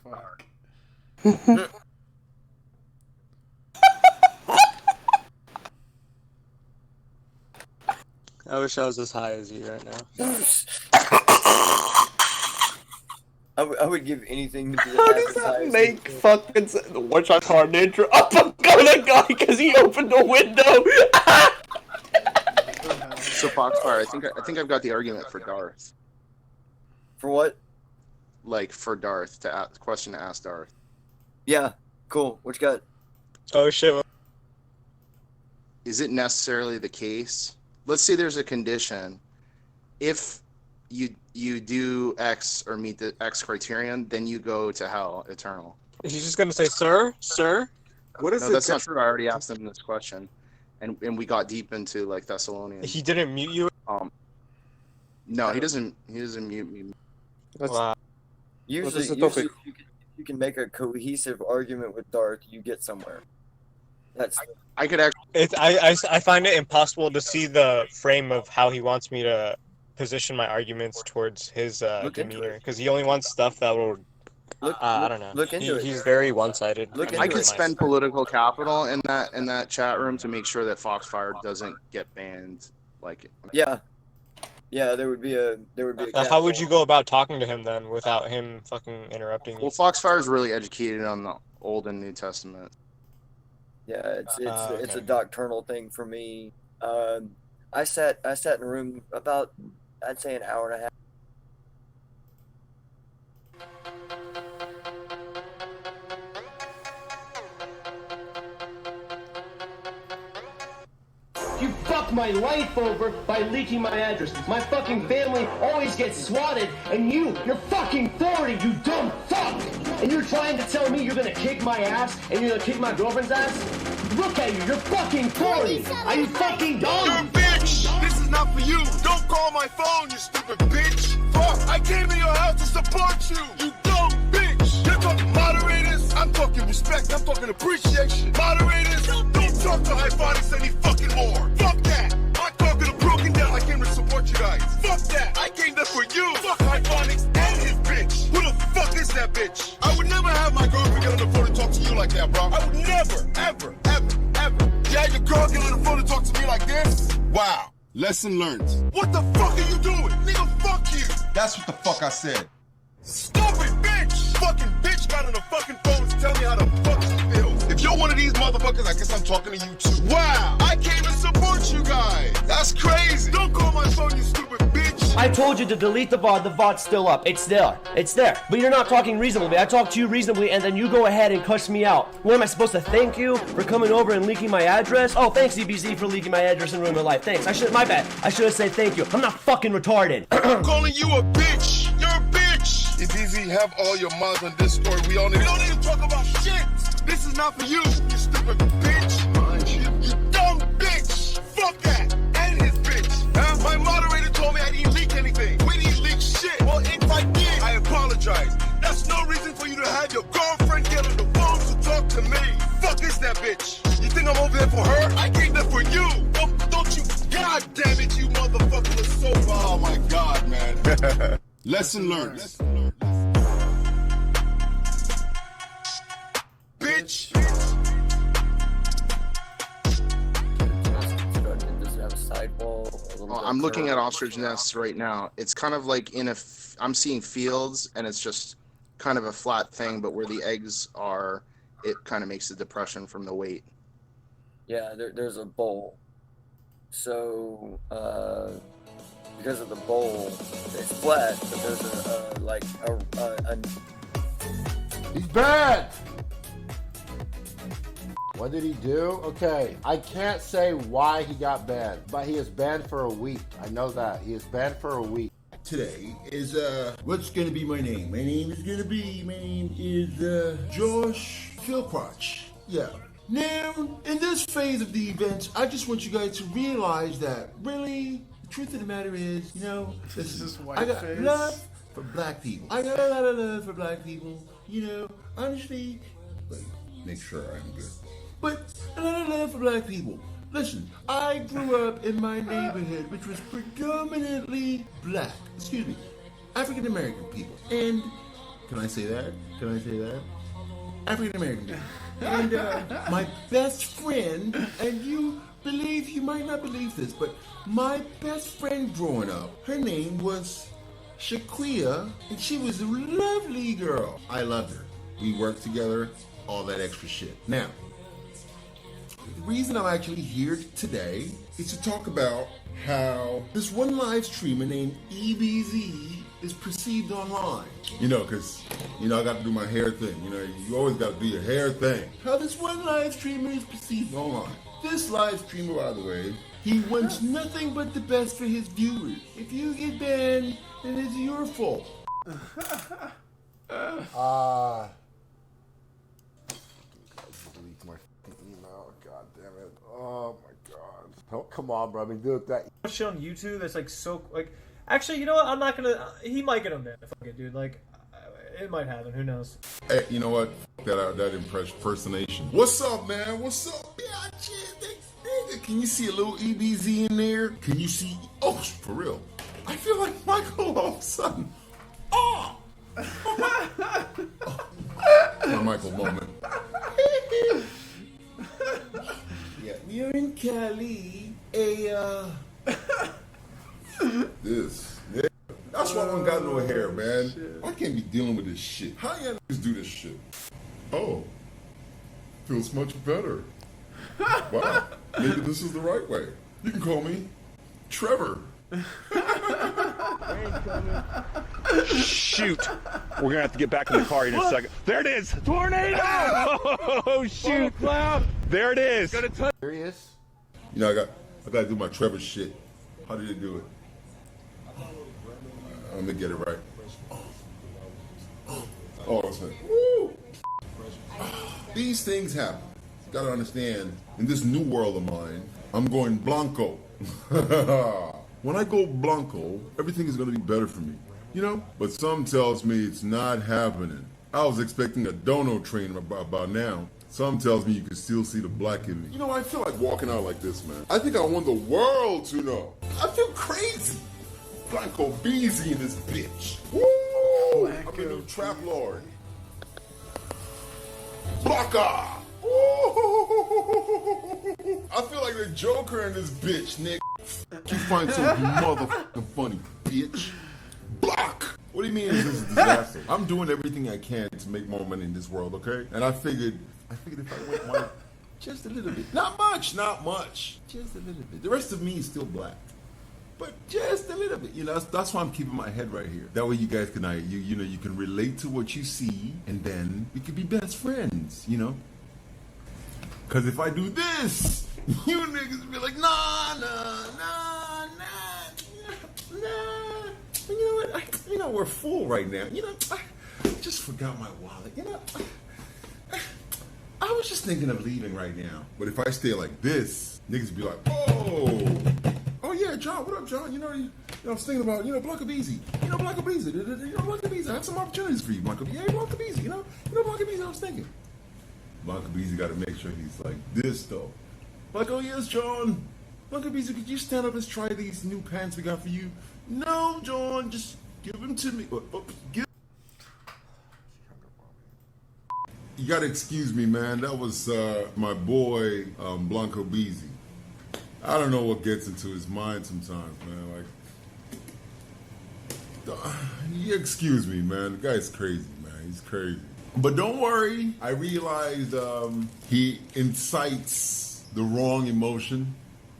I wish I was as high as you right now. I would give anything to be How does that make fucking sense? Once I saw a ninja uppercut a guy because he opened a window. So Foxfire, I think I've got the argument for Darth. For what? Like for Darth, question to ask Darth. Yeah, cool. What you got? Oh shit. Is it necessarily the case? Let's say there's a condition. If you do X or meet the X criterion, then you go to hell eternal. He's just gonna say, sir? What is no, that's not true. I already asked him this question, and we got deep into like Thessalonians. He didn't mute you? No, he doesn't mute me. Wow. Usually if you can make a cohesive argument with Darth, you get somewhere. I could actually. I find it impossible to see the frame of how he wants me to position my arguments towards his demeanor, because he only wants stuff that will. I don't know. Look into it. He's very one-sided. I could spend political capital in that chat room to make sure that Foxfire doesn't get banned. Like. Yeah, there would be a. How would you go about talking to him then without him fucking interrupting you? Well, Foxfire is really educated on the Old and New Testament. Yeah, it's a doctrinal thing for me. I sat in a room about, I'd say, an hour and a half. You fucked my life over by leaking my address. My fucking family always gets swatted, and you're fucking 40, you dumb fuck! And you're trying to tell me you're gonna kick my ass, and you're gonna kick my girlfriend's ass? Look at you, you're fucking 40! Are you fucking dumb? You're a bitch! This is not for you! Don't call my phone, you stupid bitch! Fuck! I came to your house to support you! You dumb bitch! You're talking moderators? I'm talking respect, I'm talking appreciation. Moderators, don't talk to Hyphonics any fucking more! Fuck that! I'm talking to Broken Down, I came to support you guys! Fuck that! I came there for you! Fuck Hyphonics and his bitch! Who the fuck is that bitch? I would never have my girlfriend get on the phone and talk to you like that, bro. I would never, ever. Yeah, your girl get on the phone and talk to me like this? Wow. Lesson learned. What the fuck are you doing? Nigga, fuck you. That's what the fuck I said. Stupid bitch. Fucking bitch got on the fucking phone to tell me how the fuck she feels. If you're one of these motherfuckers, I guess I'm talking to you too. Wow. I came to support you guys. That's crazy. Don't call my phone, you stupid bitch. I told you to delete the VOD. The VOD's still up. It's there. But you're not talking reasonably. I talked to you reasonably, and then you go ahead and cuss me out. What am I supposed to thank you for coming over and leaking my address? Oh, thanks, EBZ, for leaking my address and ruining my life. Thanks. My bad. I should have said thank you. I'm not fucking retarded. I'm calling you a bitch. You're a bitch. It's easy. Have all your mods on Discord. We don't need to talk about shit. This is not for you, you stupid bitch. You dumb bitch. Fuck that. And his bitch. My moderator told me I didn't leak anything. We didn't leak shit. Well, if I did, I apologize. That's no reason for you to have your girlfriend get on the phone to talk to me. Fuck is that bitch? You think I'm over there for her? I came there for you. Don't you? God damn it, you motherfucker are so. Oh my god, man. Lesson learned. Bitch. I'm looking at ostrich nests right now. It's kind of like I'm seeing fields, and it's just kind of a flat thing, but where the eggs are, it kind of makes the depression from the weight. Yeah, there's a bowl. So, because of the bowl, it's flat, but there's a He's bad! What did he do? Okay, I can't say why he got banned, but he is banned for a week. I know that. He is banned for a week. Today is, what's gonna be my name? My name is, Josh Philcrotch. Yeah. Now, in this phase of the events, I just want you guys to realize that, really, the truth of the matter is, I got love for black people. I got a lot of love for black people. Honestly, make sure I'm good. But a lot of love for black people. Listen, I grew up in my neighborhood, which was predominantly black. African American people. And, can I say that? African American people. And my best friend, and you might not believe this, but my best friend growing up, her name was Shaquia, and she was a lovely girl. I loved her. We worked together, all that extra shit. Now, the reason I'm actually here today is to talk about how this one live streamer named EBZ is perceived online. You know, because, I got to do my hair thing. You always got to do your hair thing. How this one live streamer is perceived online. This live streamer, by the way, he wants nothing but the best for his viewers. If you get banned, then it's your fault. Delete my email. God damn it. Oh my god. Oh, come on, bro. I mean, dude, that shit on YouTube that's like so like. Actually, you know what? I'm not gonna. He might get him there. Fuck it, dude. Like, it might happen. Who knows? Hey, you know what? That impersonation. What's up, man? What's up? Nigga, can you see a little EBZ in there? Can you see? Oh, for real. I feel like Michael all of a sudden. Oh! My Michael moment. Yeah, you're in Cali. This. Yeah. That's why I don't got no hair, man. I can't be dealing with this shit. How y'all niggas do this shit? Oh. Feels much better. Wow. Maybe this is the right way. You can call me Trevor. Shoot. We're gonna have to get back in the car in a second. There it is. Tornado! Oh shoot! There it is. Serious? I got to do my Trevor shit. How did it do it? Let me get it right. Oh, it's like, woo! These things happen. You gotta understand, in this new world of mine, I'm going Blanco. When I go Blanco, everything is gonna be better for me. But some tells me it's not happening. I was expecting a dono train about now. Some tells me you can still see the black in me. I feel like walking out like this, man. I think I want the world to know. I feel crazy. Blanco Beezy in this bitch. Woo! I'm a new trap lord. Blanca! I feel like the Joker in this bitch, Nick. You find so motherfucking funny, bitch. Block! What do you mean this is a disaster? I'm doing everything I can to make more money in this world, okay? And I figured if I went one, just a little bit. Not much. Just a little bit. The rest of me is still black. But just a little bit. That's why I'm keeping my head right here. That way you guys can, you can relate to what you see, and then we can be best friends, Because if I do this, you niggas be like, nah. You know what? We're full right now. I just forgot my wallet. I was just thinking of leaving right now. But if I stay like this, niggas be like, oh yeah, John, what up, John? I was thinking about, Blanca Beezy. Blanca Beezy. Blanca Beezy. I have some opportunities for you, Blanca. Yeah, Blanca Beezy. Blanca Beezy. I was thinking. Blanca Beezy got to make sure he's like this though. Like, oh yes, John. Blanca Beezy, could you stand up and try these new pants we got for you? No, John, just give them to me. You gotta excuse me, man. That was my boy Blanco Beezy. I don't know what gets into his mind sometimes, man. You excuse me, man. The guy's crazy, man. He's crazy. But don't worry. I realized he incites the wrong emotion,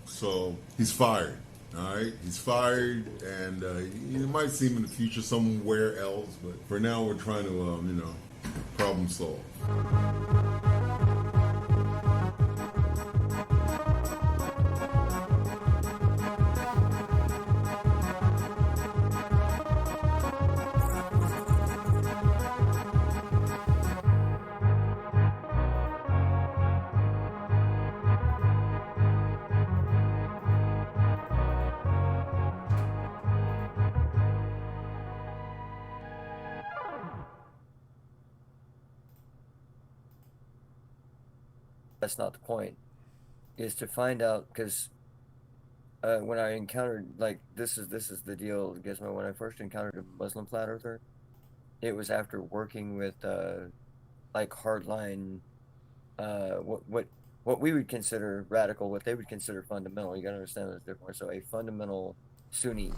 so he's fired. All right, he's fired, and he might see him in the future somewhere else. But for now, we're trying to, problem solve. That's not the point. Is to find out, because when I encountered, this is the deal, Gizmo. When I first encountered a Muslim flat earther, it was after working with hardline, what we would consider radical, what they would consider fundamental. You gotta understand there's different. So a fundamental Sunni,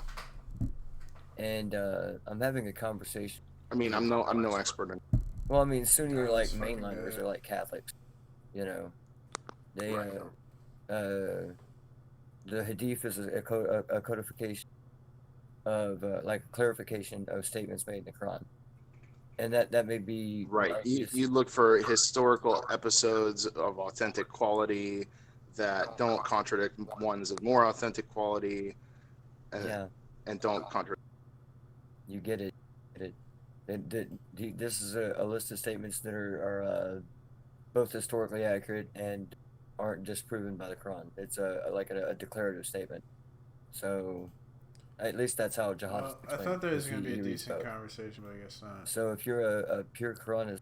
and I'm having a conversation. I mean, I'm no expert in. Well, I mean, Sunni are like mainliners, they're like Catholics. They the Hadith is a codification. of like clarification of statements made in the Quran, and that may be Right. You look for historical episodes of authentic quality that don't contradict ones of more authentic quality, and don't contradict. You get it. This is a list of statements that are both historically accurate and aren't disproven by the Quran. It's a declarative statement. So, at least that's how jihad. I thought there was going to be a decent conversation, but I guess not. So if you're a pure Quranist,